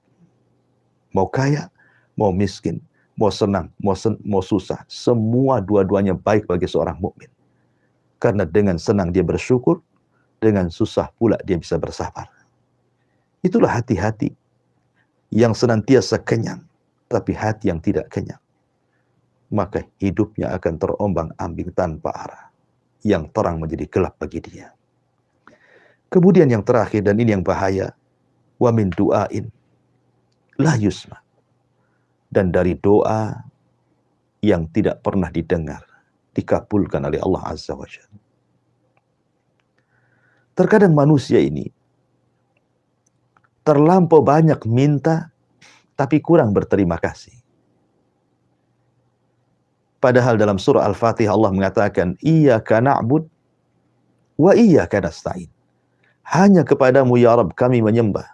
Mau kaya, mau miskin, mau senang, mau susah, semua dua-duanya baik bagi seorang mukmin. Karena dengan senang dia bersyukur, dengan susah pula dia bisa bersabar. Itulah hati-hati yang senantiasa kenyang, tapi hati yang tidak kenyang, maka hidupnya akan terombang-ambing tanpa arah. Yang terang menjadi gelap bagi dia. Kemudian yang terakhir, dan ini yang bahaya, wa min du'ain la yusma. Dan dari doa yang tidak pernah didengar, dikabulkan oleh Allah Azza wa Jalla. Terkadang manusia ini terlampau banyak minta, tapi kurang berterima kasih. Padahal dalam surah Al-Fatihah Allah mengatakan, iyyaka na'bud wa iyyaka nasta'in. Hanya kepadamu ya Rabb kami menyembah,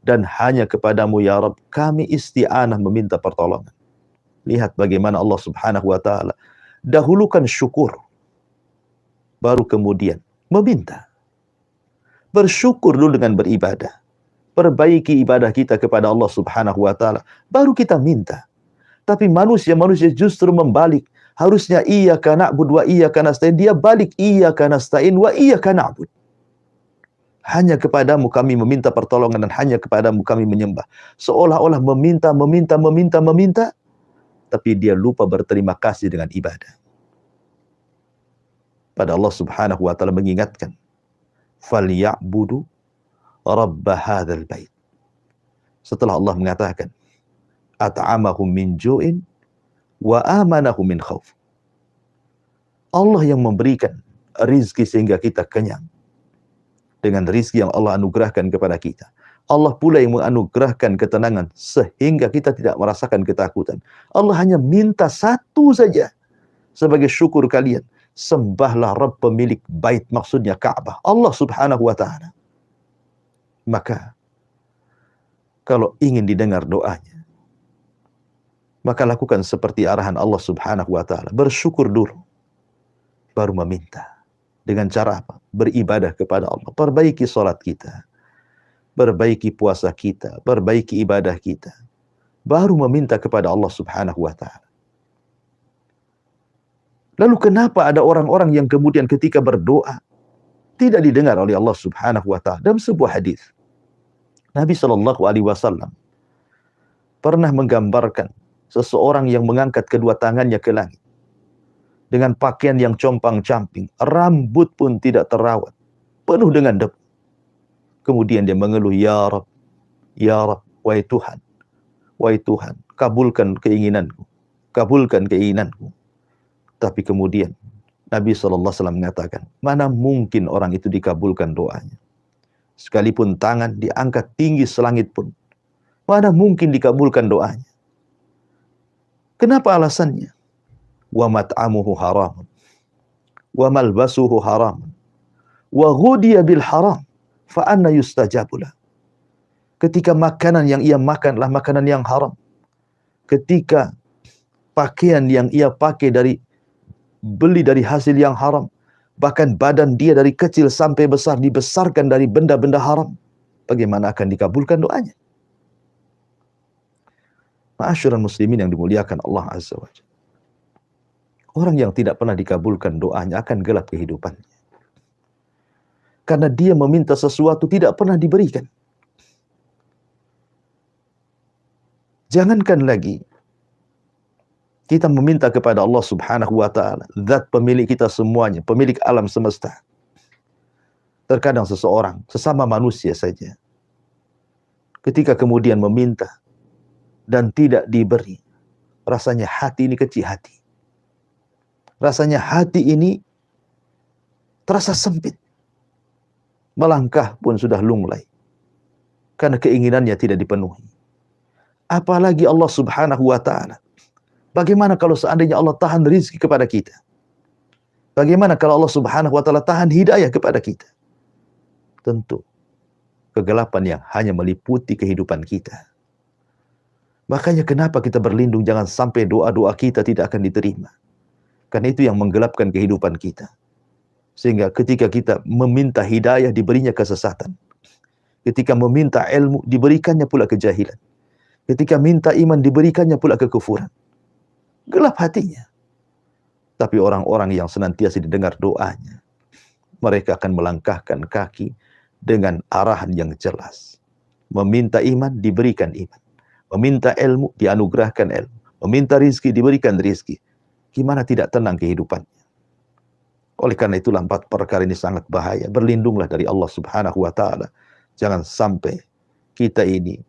dan hanya kepadamu ya Rabb kami isti'anah meminta pertolongan. Lihat bagaimana Allah Subhanahu wa taala dahulukan syukur baru kemudian meminta. Bersyukur dulu dengan beribadah. Perbaiki ibadah kita kepada Allah Subhanahu wa taala, baru kita minta. Tapi manusia justru membalik. Harusnya iyyaka na'budu wa iyyaka nasta'in, dia balik iyyaka nasta'in wa iyyaka na'bud. Hanya kepadamu kami meminta pertolongan dan hanya kepadamu kami menyembah. Seolah-olah meminta, tapi dia lupa berterima kasih dengan ibadah. Pada Allah Subhanahu wa taala mengingatkan, "Falyabudu rabb hadzal bait." Setelah Allah mengatakan, "At'amahum min ju'in wa amanahum min khauf." Allah yang memberikan rizki sehingga kita kenyang. Dengan rizki yang Allah anugerahkan kepada kita. Allah pula yang menganugerahkan ketenangan sehingga kita tidak merasakan ketakutan. Allah hanya minta satu saja sebagai syukur kalian. Sembahlah Rabb pemilik bait, maksudnya Ka'bah, Allah Subhanahu wa ta'ala. Maka kalau ingin didengar doanya, maka lakukan seperti arahan Allah Subhanahu wa ta'ala. Bersyukur dulu, baru meminta. Dengan cara apa? Beribadah kepada Allah. Perbaiki salat kita, perbaiki puasa kita, perbaiki ibadah kita, baru meminta kepada Allah Subhanahu wa ta'ala. Lalu kenapa ada orang-orang yang kemudian ketika berdoa tidak didengar oleh Allah Subhanahu wa ta'ala? Dalam sebuah hadis, Nabi SAW pernah menggambarkan seseorang yang mengangkat kedua tangannya ke langit dengan pakaian yang compang-camping, rambut pun tidak terawat, penuh dengan debu. Kemudian dia mengeluh, ya Rab, wahai Tuhan, kabulkan keinginanku, kabulkan keinginanku. Tapi kemudian Nabi SAW mengatakan, mana mungkin orang itu dikabulkan doanya. Sekalipun tangan diangkat tinggi selangit pun, mana mungkin dikabulkan doanya. Kenapa alasannya? Wa mat'amuhu haramun, wa malbasuhu haramun, wa ghudiya bil haram, fa anna yustajabulah. Ketika makanan yang ia makan adalah makanan yang haram, ketika pakaian yang ia pakai beli dari hasil yang haram, bahkan badan dia dari kecil sampai besar dibesarkan dari benda-benda haram, bagaimana akan dikabulkan doanya? Ma'asyiral muslimin yang dimuliakan Allah Azza wa Jalla. Orang yang tidak pernah dikabulkan doanya akan gelap kehidupannya. Karena dia meminta sesuatu tidak pernah diberikan. Jangankan lagi kita meminta kepada Allah Subhanahu wa ta'ala, zat pemilik kita semuanya, pemilik alam semesta. Terkadang seseorang, sesama manusia saja, ketika kemudian meminta dan tidak diberi, rasanya hati ini kecil hati. Rasanya hati ini terasa sempit. Melangkah pun sudah lunglai. Karena keinginannya tidak dipenuhi. Apalagi Allah Subhanahu wa ta'ala. Bagaimana kalau seandainya Allah tahan rizki kepada kita? Bagaimana kalau Allah Subhanahu wa ta'ala tahan hidayah kepada kita? Tentu kegelapan yang hanya meliputi kehidupan kita. Makanya kenapa kita berlindung jangan sampai doa-doa kita tidak akan diterima. Karena itu yang menggelapkan kehidupan kita. Sehingga ketika kita meminta hidayah diberinya kesesatan. Ketika meminta ilmu diberikannya pula kejahilan. Ketika minta iman diberikannya pula kekufuran. Gelap hatinya. Tapi orang-orang yang senantiasa didengar doanya, mereka akan melangkahkan kaki dengan arahan yang jelas. Meminta iman diberikan iman. Meminta ilmu dianugerahkan ilmu. Meminta rizki diberikan rizki. Gimana tidak tenang kehidupannya? Oleh karena itulah 4 perkara ini sangat bahaya. Berlindunglah dari Allah Subhanahu wa ta'ala. Jangan sampai kita ini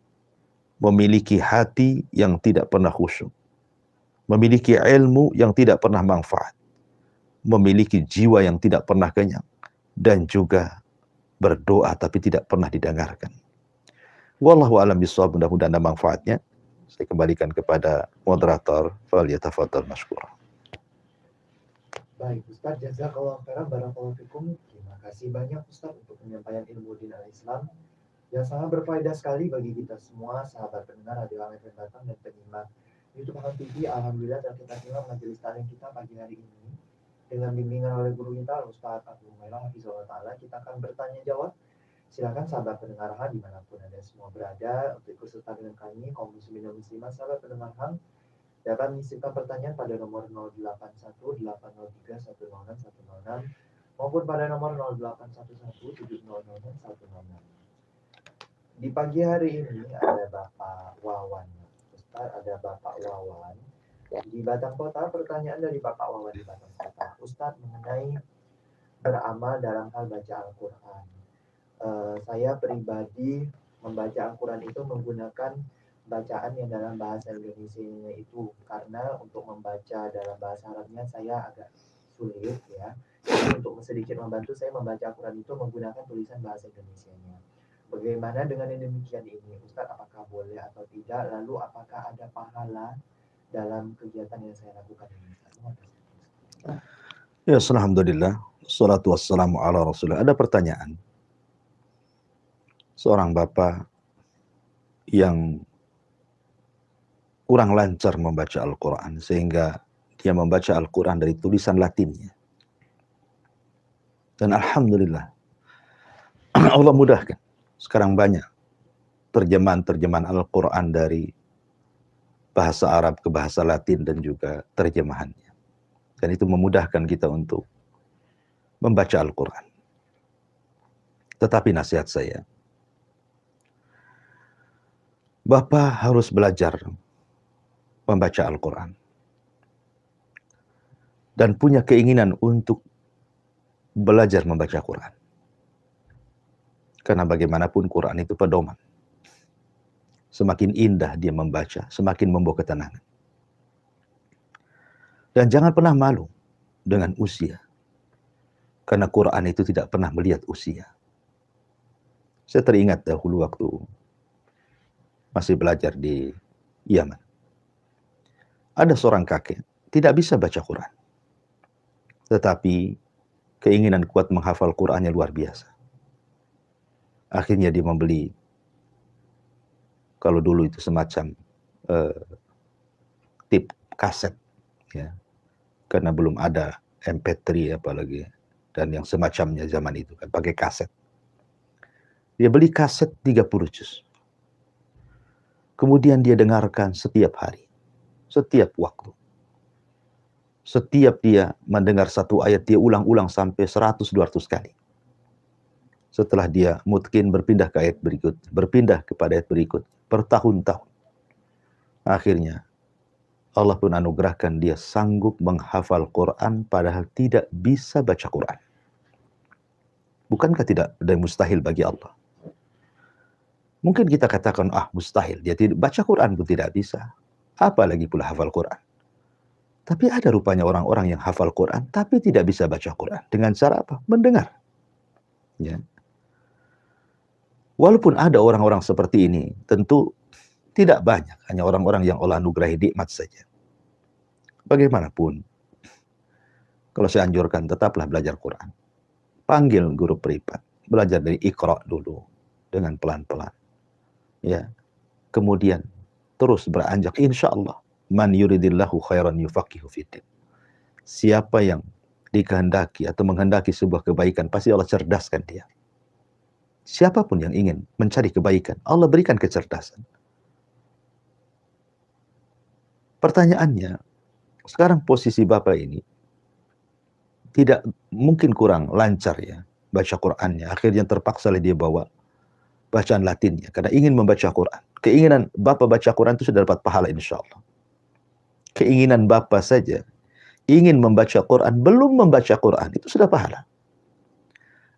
memiliki hati yang tidak pernah khusyuk. Memiliki ilmu yang tidak pernah manfaat. Memiliki jiwa yang tidak pernah kenyang. Dan juga berdoa tapi tidak pernah didengarkan. Wallahu a'lam bishawab, mudah-mudahan ada manfaatnya. Saya kembalikan kepada moderator. Falyatafadhal mashkura. Baik, Ustaz, jazakallahu khairan, barakallahu fikum. Terima kasih banyak Ustaz untuk penyampaian ilmu din al-Islam yang sangat berfaedah sekali bagi kita semua, sahabat pendengar Radio Alam FM Batam dan penyimak YouTube Alam TV. Alhamdulillah telah kita simak majelis taklim kita pagi hari ini. dengan bimbingan oleh guru kita Ustaz Abdul Mela Hafizullah Ta'ala, kita akan bertanya jawab. Silakan sahabat pendengar HAM dimanapun Anda semua berada untuk ikut serta dengan kami kaum muslimin dan muslimat. Sahabat pendengar HAM dapat mengirimkan pertanyaan pada nomor 081803106106 maupun pada nomor 08117006. Di pagi hari ini ada Bapak Wawan. Ustaz, ada Bapak Wawan di Batang Kota. Pertanyaan dari Bapak Wawan di Batang Kota, Ustaz, mengenai beramal dalam hal baca Al-Quran. Saya pribadi membaca Al-Quran itu menggunakan bacaan yang dalam bahasa Indonesia itu, karena untuk membaca dalam bahasa Arabnya saya agak sulit ya. Jadi untuk sedikit membantu saya membaca Al-Quran itu menggunakan tulisan bahasa Indonesianya. Bagaimana dengan yang demikian ini, Ustaz? Apakah boleh atau tidak? Lalu apakah ada pahala dalam kegiatan yang saya lakukan ini? Ya, alhamdulillah. Salatu wassalamu ala Rasulullah. Ada pertanyaan. Seorang bapak yang kurang lancar membaca Al-Quran, sehingga dia membaca Al-Quran dari tulisan Latinnya. Dan alhamdulillah, Allah mudahkan. Sekarang banyak terjemahan-terjemahan Al-Quran dari bahasa Arab ke bahasa Latin dan juga terjemahannya. Dan itu memudahkan kita untuk membaca Al-Quran. Tetapi nasihat saya, Bapak harus belajar membaca Al-Quran. Dan punya keinginan untuk belajar membaca Quran. Karena bagaimanapun Quran itu pedoman. Semakin indah dia membaca, semakin membawa ketenangan. Dan jangan pernah malu dengan usia. Karena Quran itu tidak pernah melihat usia. Saya teringat dahulu waktu masih belajar di Yaman. Ada seorang kakek, tidak bisa baca Quran. Tetapi keinginan kuat menghafal Qurannya luar biasa. Akhirnya dia membeli, kalau dulu itu semacam tip kaset, ya, karena belum ada MP3 apalagi, dan yang semacamnya zaman itu kan pakai kaset. Dia beli kaset 30 juz. Kemudian dia dengarkan setiap hari, setiap waktu. Setiap dia mendengar satu ayat, dia ulang-ulang sampai 100-200 kali. Setelah dia mungkin berpindah ke ayat berikut, berpindah kepada ayat berikut, bertahun-tahun. Akhirnya, Allah pun anugerahkan dia sanggup menghafal Quran padahal tidak bisa baca Quran. Bukankah tidak ada yang mustahil bagi Allah? Mungkin kita katakan, mustahil, dia tidak baca Quran pun tidak bisa. Apalagi pula hafal Quran. Tapi ada rupanya orang-orang yang hafal Quran, tapi tidak bisa baca Quran. Dengan cara apa? Mendengar. Ya. Walaupun ada orang-orang seperti ini, tentu tidak banyak. Hanya orang-orang yang Allah anugerahi nikmat saja. Bagaimanapun, kalau saya anjurkan, tetaplah belajar Quran. Panggil guru privat. Belajar dari Iqra dulu. Dengan pelan-pelan. Ya. Kemudian, terus beranjak. Insya Allah. Man yuridillahu khairan yufaqihu fiddin. Siapa yang dikehendaki atau menghendaki sebuah kebaikan, pasti Allah cerdaskan dia. Siapapun yang ingin mencari kebaikan, Allah berikan kecerdasan. Pertanyaannya, sekarang posisi Bapak ini tidak mungkin kurang lancar ya baca Qur'annya. Akhirnya terpaksa dia bawa bacaan Latinnya karena ingin membaca Quran. Keinginan Bapak baca Quran itu sudah dapat pahala insya Allah. Keinginan Bapak saja ingin membaca Quran, belum membaca Quran, itu sudah pahala.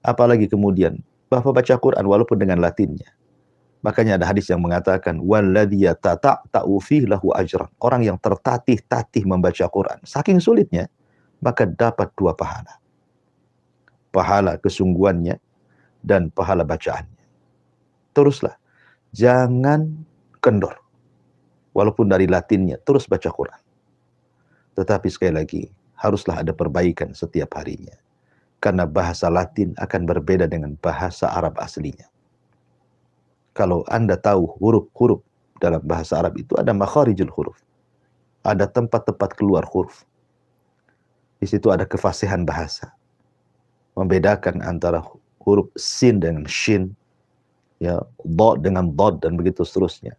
Apalagi kemudian Bapak baca Quran walaupun dengan Latinnya. Makanya ada hadis yang mengatakan walladzi yatata'u fihi lahu ajran. Orang yang tertatih-tatih membaca Quran, saking sulitnya, maka dapat 2 pahala. Pahala kesungguhannya dan pahala bacaannya. Teruslah, jangan kendor. Walaupun dari Latinnya, terus baca Quran. Tetapi sekali lagi, haruslah ada perbaikan setiap harinya. Karena bahasa Latin akan berbeda dengan bahasa Arab aslinya. Kalau Anda tahu huruf-huruf dalam bahasa Arab itu ada makharijul huruf. Ada tempat-tempat keluar huruf. Di situ ada kefasihan bahasa, membedakan antara huruf sin dengan shin, ya, dod dengan dod, dan begitu seterusnya.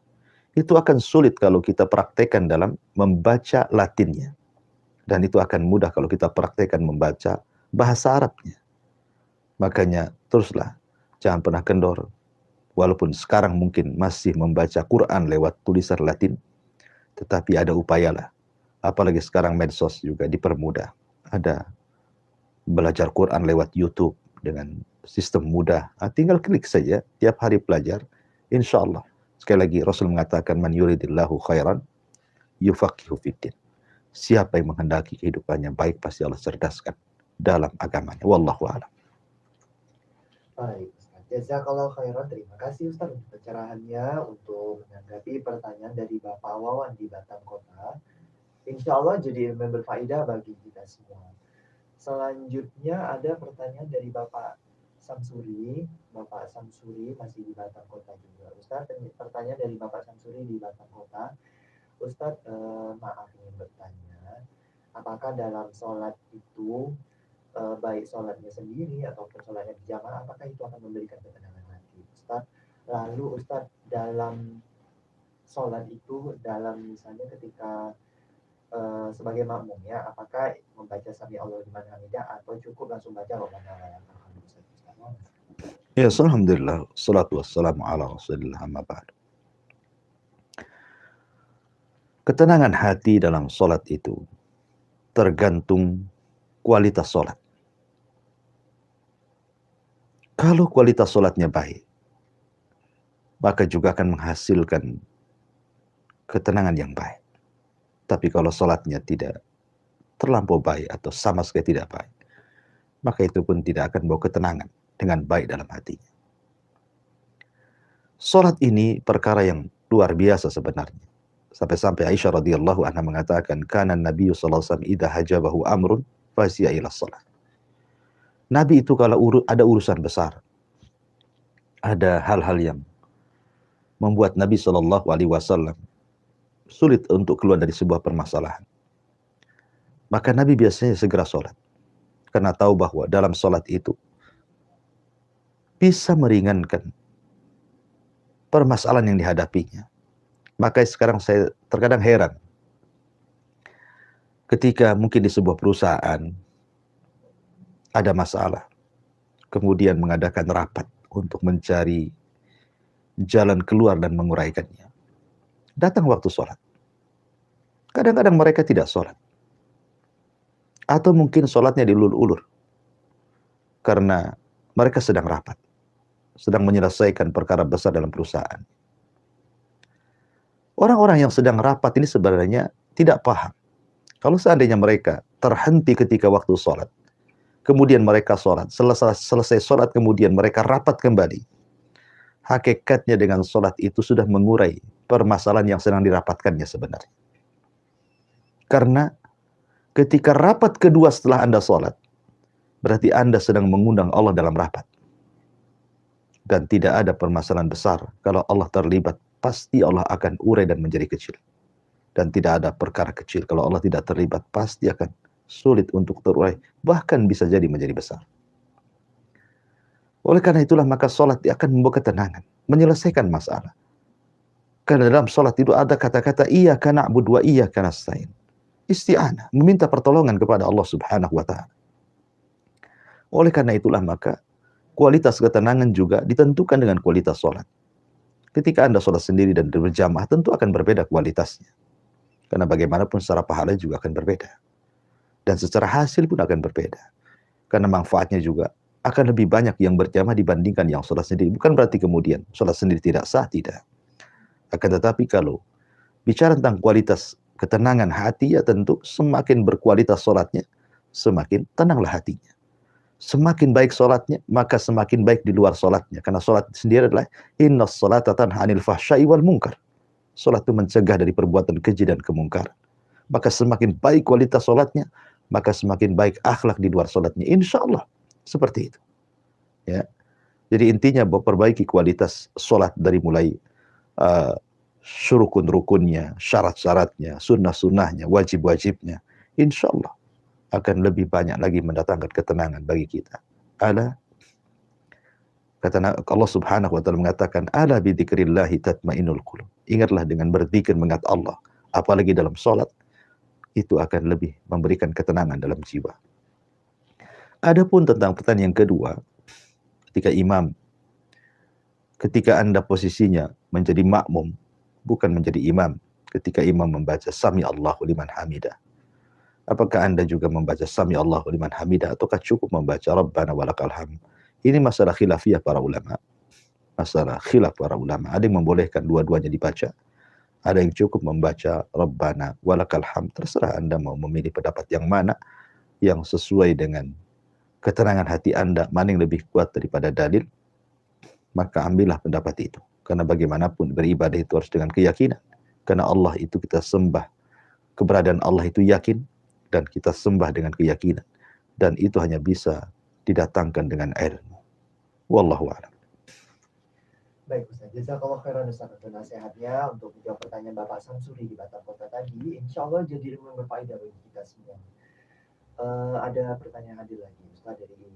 Itu akan sulit kalau kita praktekkan dalam membaca Latinnya. Dan itu akan mudah kalau kita praktekkan membaca bahasa Arabnya. Makanya teruslah, jangan pernah kendor. Walaupun sekarang mungkin masih membaca Quran lewat tulisan Latin, tetapi ada upayalah. Apalagi sekarang medsos juga dipermudah. Ada belajar Quran lewat YouTube dengan sistem mudah. Tinggal klik saja, tiap hari belajar. Insya Allah. Sekali lagi Rasul mengatakan, man yuridillahu khairan yufaqihu fiddin. Siapa yang menghendaki kehidupannya baik, pasti Allah cerdaskan dalam agamanya. Wallahu a'lam. Baik, Ustaz. Jazakallahu khairan. Terima kasih Ustaz untuk pencerahannya, untuk menanggapi pertanyaan dari Bapak Wawan di Batam Kota. Insya Allah jadi ilmu yang berfaedah bagi kita semua. Selanjutnya ada pertanyaan dari Bapak Samsuri. Bapak Samsuri masih di Batam Kota juga. Ustaz, pertanyaan dari Bapak Samsuri di Batam Kota. Ustaz, maaf ingin bertanya, apakah dalam sholat itu, baik sholatnya sendiri ataupun sholatnya berjamaah, apakah itu akan memberikan ketenangan hati, Ustaz? Lalu Ustaz, dalam sholat itu, dalam misalnya ketika sebagai makmum ya, apakah membaca sami Allah liman hamidah atau cukup langsung baca Rabbana walakal hamd? Ya, alhamdulillah, salatu wassalamu ala rasulillah, amma ba'd. Ketenangan hati dalam sholat itu tergantung kualitas sholat. Kalau kualitas sholatnya baik, maka juga akan menghasilkan ketenangan yang baik. Tapi kalau sholatnya tidak terlampau baik atau sama sekali tidak baik, maka itu pun tidak akan bawa ketenangan dengan baik dalam hatinya. Sholat ini perkara yang luar biasa sebenarnya. Sampai-sampai Aisyah radhiyallahu anha mengatakan, kana Nabi sallallahu alaihi wasallam idza hajabahu amrun fasiya ila shalah. Nabi itu kalau ada urusan besar, ada hal-hal yang membuat Nabi sallallahu alaihi wasallam sulit untuk keluar dari sebuah permasalahan, maka Nabi biasanya segera sholat. Karena tahu bahwa dalam sholat itu bisa meringankan permasalahan yang dihadapinya. Maka sekarang saya terkadang heran, ketika mungkin di sebuah perusahaan ada masalah, kemudian mengadakan rapat untuk mencari jalan keluar dan menguraikannya. Datang waktu sholat, kadang-kadang mereka tidak sholat. Atau mungkin sholatnya diulur-ulur, karena mereka sedang rapat, sedang menyelesaikan perkara besar dalam perusahaan. Orang-orang yang sedang rapat ini sebenarnya tidak paham. Kalau seandainya mereka terhenti ketika waktu sholat, kemudian mereka sholat, selesai sholat kemudian mereka rapat kembali, hakikatnya dengan sholat itu sudah mengurai permasalahan yang sedang dirapatkannya sebenarnya. Karena ketika rapat kedua setelah Anda sholat, berarti Anda sedang mengundang Allah dalam rapat. Dan tidak ada permasalahan besar. Kalau Allah terlibat, pasti Allah akan urai dan menjadi kecil. Dan tidak ada perkara kecil. Kalau Allah tidak terlibat, pasti akan sulit untuk terurai. Bahkan bisa jadi menjadi besar. Oleh karena itulah maka sholat akan membawa ketenangan, menyelesaikan masalah. Karena dalam sholat itu ada kata-kata iyyaka na'budu wa iyyaka nasta'in. Isti'anah, meminta pertolongan kepada Allah Subhanahu wa ta'ala. Oleh karena itulah maka kualitas ketenangan juga ditentukan dengan kualitas sholat. Ketika Anda sholat sendiri dan berjamaah, tentu akan berbeda kualitasnya. Karena bagaimanapun secara pahala juga akan berbeda. Dan secara hasil pun akan berbeda. Karena manfaatnya juga akan lebih banyak yang berjamaah dibandingkan yang sholat sendiri. Bukan berarti kemudian sholat sendiri tidak sah, tidak. Akan tetapi kalau bicara tentang kualitas ketenangan hati, ya tentu semakin berkualitas sholatnya, semakin tenanglah hatinya. Semakin baik sholatnya, maka semakin baik di luar sholatnya. Karena sholat sendiri adalah innas sholata tanha 'anil fahsya'i wal munkar. Sholat itu mencegah dari perbuatan keji dan kemungkaran. Maka semakin baik kualitas sholatnya, maka semakin baik akhlak di luar sholatnya. Insya Allah seperti itu. Ya. Jadi intinya bahwa perbaiki kualitas sholat dari mulai rukun-rukunnya, syarat-syaratnya, sunnah-sunnahnya, wajib-wajibnya. Insya Allah akan lebih banyak lagi mendatangkan ketenangan bagi kita. Ala, kata Allah Subhanahu wa taala mengatakan, ala bi dzikrillahi tatmainnul qulub. Ingatlah dengan berzikir mengingat Allah, apalagi dalam salat, itu akan lebih memberikan ketenangan dalam jiwa. Adapun tentang pertanyaan yang kedua, ketika Anda posisinya menjadi makmum, bukan menjadi imam, ketika imam membaca Sami Allahu liman hamidah, apakah Anda juga membaca Sami Allahu liman hamidah ataukah cukup membaca Rabbana walakal hamd? Ini masalah khilafiyah para ulama. Masalah khilaf para ulama. Ada yang membolehkan dua-duanya dibaca. Ada yang cukup membaca Rabbana walakal hamd. Terserah Anda mau memilih pendapat yang mana yang sesuai dengan ketenangan hati Anda, mana yang lebih kuat daripada dalil, maka ambillah pendapat itu. Karena bagaimanapun beribadah itu harus dengan keyakinan. Karena Allah itu kita sembah. Keberadaan Allah itu yakin dan kita sembah dengan keyakinan. Dan itu hanya bisa didatangkan dengan ilmu. Wallahu a'lam. Baik Ustaz, jazakallah khairan Ustaz untuk nasihatnya, untuk menjawab pertanyaan Bapak Samsuri di Batam Kota tadi. Insya Allah jadi ilmu yang berfaedah bagi kita semua. Ada pertanyaan hadir lagi Ustaz dari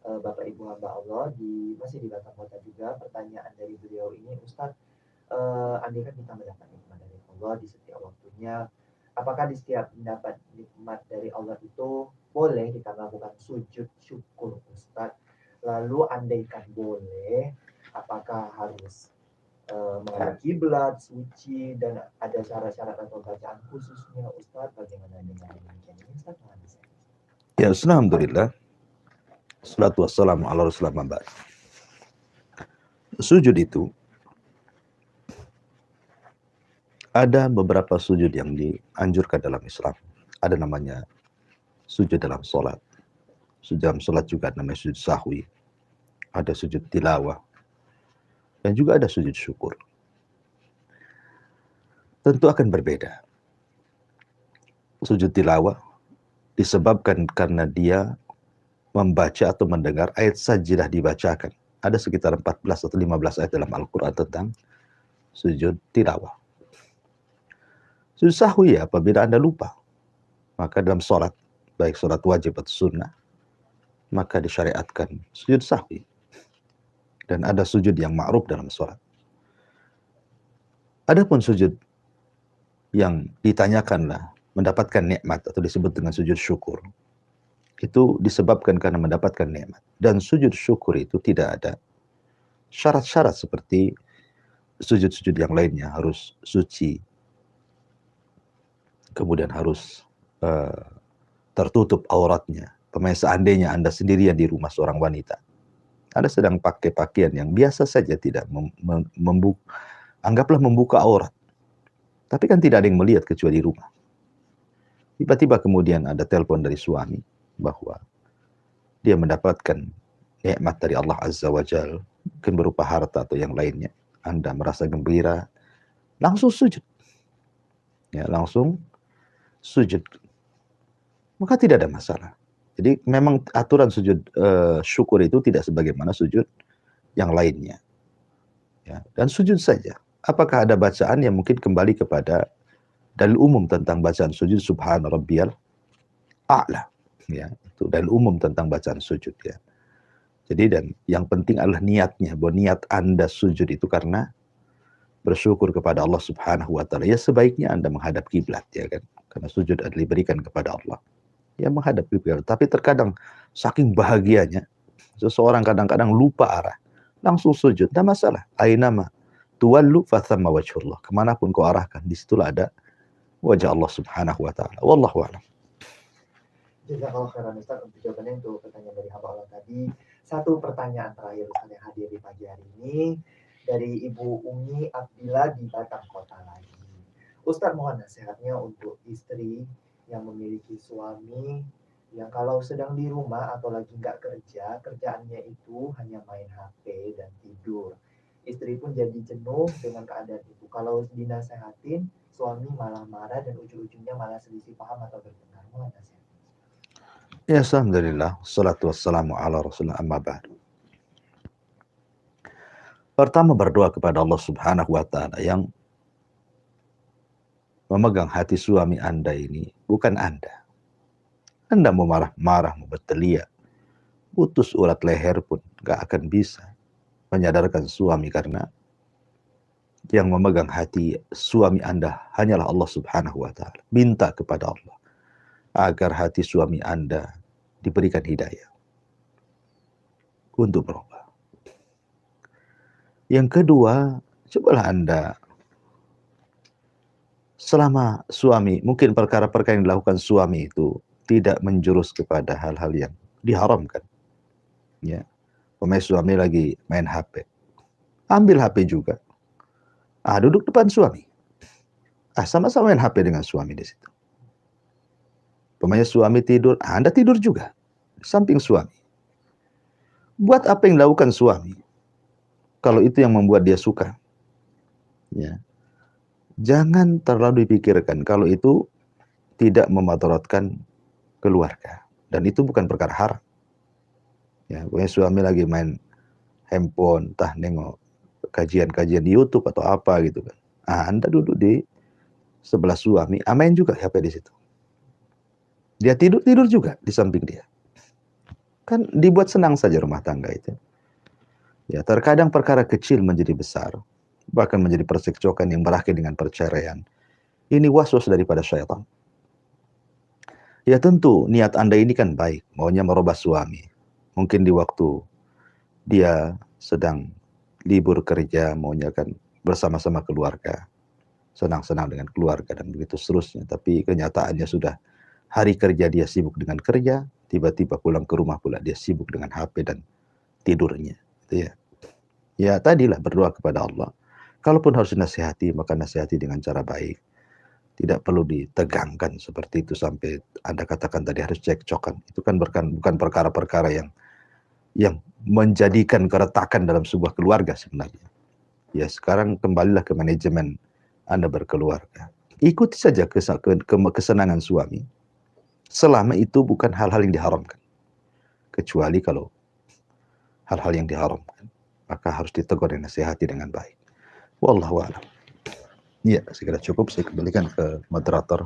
Bapak Ibu hamba Allah masih di Batam Kota juga. Pertanyaan dari beliau ini, Ustaz, andai kan kita mendapat nikmat dari Allah di setiap waktunya, apakah di setiap mendapat nikmat dari Allah itu boleh kita melakukan sujud syukur Ustaz? Lalu andaikan boleh, apakah harus menghadap kiblat, suci, dan ada syarat-syarat atau bacaan khususnya Ustaz? Bagaimana dengan demikian ini Ustaz? Ya, alhamdulillah. Salatu wassalamu ala rasulillah mabad. Sujud itu ada beberapa sujud yang dianjurkan dalam Islam. Ada namanya sujud dalam sholat. Sujud dalam sholat juga namanya sujud sahwi. Ada sujud tilawah. Dan juga ada sujud syukur. Tentu akan berbeda. Sujud tilawah disebabkan karena dia membaca atau mendengar ayat sajidah dibacakan. Ada sekitar 14 atau 15 ayat dalam Al-Quran tentang sujud tilawah. Sujud sahwi apabila Anda lupa. Maka dalam sholat, baik sholat wajib atau sunnah, maka disyariatkan sujud sahwi. Dan ada sujud yang ma'ruf dalam sholat. Adapun sujud yang ditanyakanlah mendapatkan nikmat atau disebut dengan sujud syukur, itu disebabkan karena mendapatkan nikmat. Dan sujud syukur itu tidak ada syarat-syarat seperti sujud-sujud yang lainnya, harus suci, kemudian harus tertutup auratnya. Seandainya Anda sendirian di rumah seorang wanita, Anda sedang pakai pakaian yang biasa saja, tidak anggaplah membuka aurat. Tapi kan tidak ada yang melihat kecuali di rumah. Tiba-tiba kemudian ada telepon dari suami bahwa dia mendapatkan nikmat dari Allah Azza wa Jalla, mungkin berupa harta atau yang lainnya. Anda merasa gembira, langsung sujud. Ya, langsung sujud. Maka tidak ada masalah. Jadi memang aturan sujud syukur itu tidak sebagaimana sujud yang lainnya. Ya, dan sujud saja. Apakah ada bacaan yang mungkin kembali kepada dalil umum tentang bacaan sujud subhana rabbiyal a'la. Ya, itu dalil umum tentang bacaan sujud ya. Jadi dan yang penting adalah niatnya, bahwa niat Anda sujud itu karena bersyukur kepada Allah Subhanahu wa taala. Ya sebaiknya Anda menghadap kiblat ya kan. Karena sujud adalah diberikan kepada Allah. Ya menghadap kiblat. Tapi terkadang saking bahagianya seseorang kadang-kadang lupa arah, langsung sujud. Tidak masalah. Ainama tuwallu fathamma wajhullah. Kemanapun kau arahkan, disitulah ada wajah Allah Subhanahu wa taala. Wallahu a'lam. Jazakallah khairan Ustaz untuk jawabannya untuk pertanyaan dari hamba Allah tadi. Satu pertanyaan terakhir Ustaz yang hadir di pagi hari ini dari Ibu Umi Abdillah di Batam Kota lagi. Ustaz mohon nasihatnya untuk istri yang memiliki suami yang kalau sedang di rumah atau lagi nggak kerja, kerjaannya itu hanya main HP dan tidur. Istri pun jadi jenuh dengan keadaan itu. Kalau dinasehatin, suami malah marah dan ujung-ujungnya malah selisih paham atau bertengkar. Mohon nasihat. Ya, alhamdulillah. Salatu wassalamu ala rasulillah amma ba'du. Pertama berdoa kepada Allah Subhanahu wa taala yang memegang hati suami Anda ini, bukan Anda. Anda mau marah-marah, mau berteriak, putus urat leher pun gak akan bisa menyadarkan suami, karena yang memegang hati suami Anda hanyalah Allah Subhanahu wa Ta'ala. Minta kepada Allah agar hati suami Anda diberikan hidayah untuk berubah. Yang kedua, cobalah Anda selama suami, mungkin perkara-perkara yang dilakukan suami itu tidak menjurus kepada hal-hal yang diharamkan. Ya, suami lagi main HP, ambil HP juga. Duduk depan suami. Sama-sama main HP dengan suami di situ. Suami tidur, Anda tidur juga di samping suami. Buat apa yang dilakukan suami, kalau itu yang membuat dia suka. Ya. Jangan terlalu dipikirkan kalau itu tidak memadaratkan keluarga, dan itu bukan perkara haram. Ya, suami lagi main handphone, entah nengok kajian-kajian di YouTube atau apa gitu kan. Anda duduk di sebelah suami, main juga HP di situ. Dia tidur juga di samping dia. Kan dibuat senang saja rumah tangga itu. Ya, terkadang perkara kecil menjadi besar, bahkan menjadi percekcokan yang berakhir dengan perceraian. Ini waswas daripada syaitan. Ya tentu niat Anda ini kan baik, maunya merubah suami. Mungkin di waktu dia sedang libur kerja, maunya kan bersama-sama keluarga, senang-senang dengan keluarga dan begitu seterusnya. Tapi kenyataannya sudah hari kerja dia sibuk dengan kerja, tiba-tiba pulang ke rumah pula dia sibuk dengan HP dan tidurnya. Gitu ya. Ya tadilah berdoa kepada Allah. Kalaupun harus dinasihati, maka nasihati dengan cara baik. Tidak perlu ditegangkan seperti itu sampai Anda katakan tadi harus cekcokan. Itu kan bukan perkara-perkara yang menjadikan keretakan dalam sebuah keluarga sebenarnya. Ya sekarang kembalilah ke manajemen Anda berkeluarga. Ikuti saja kesenangan suami, selama itu bukan hal-hal yang diharamkan. Kecuali kalau hal-hal yang diharamkan, maka harus ditegur dan nasihati dengan baik. Wallahu a'lam. Ya, segera cukup, saya kembalikan ke moderator.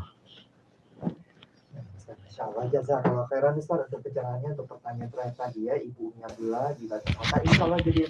Insyaallah jazakallahu khairan Ustaz untuk pencerahannya, untuk pertanyaan terakhir tadi ya, Ibu Umi Abdullah di Batam Kota. Insyaallah jadi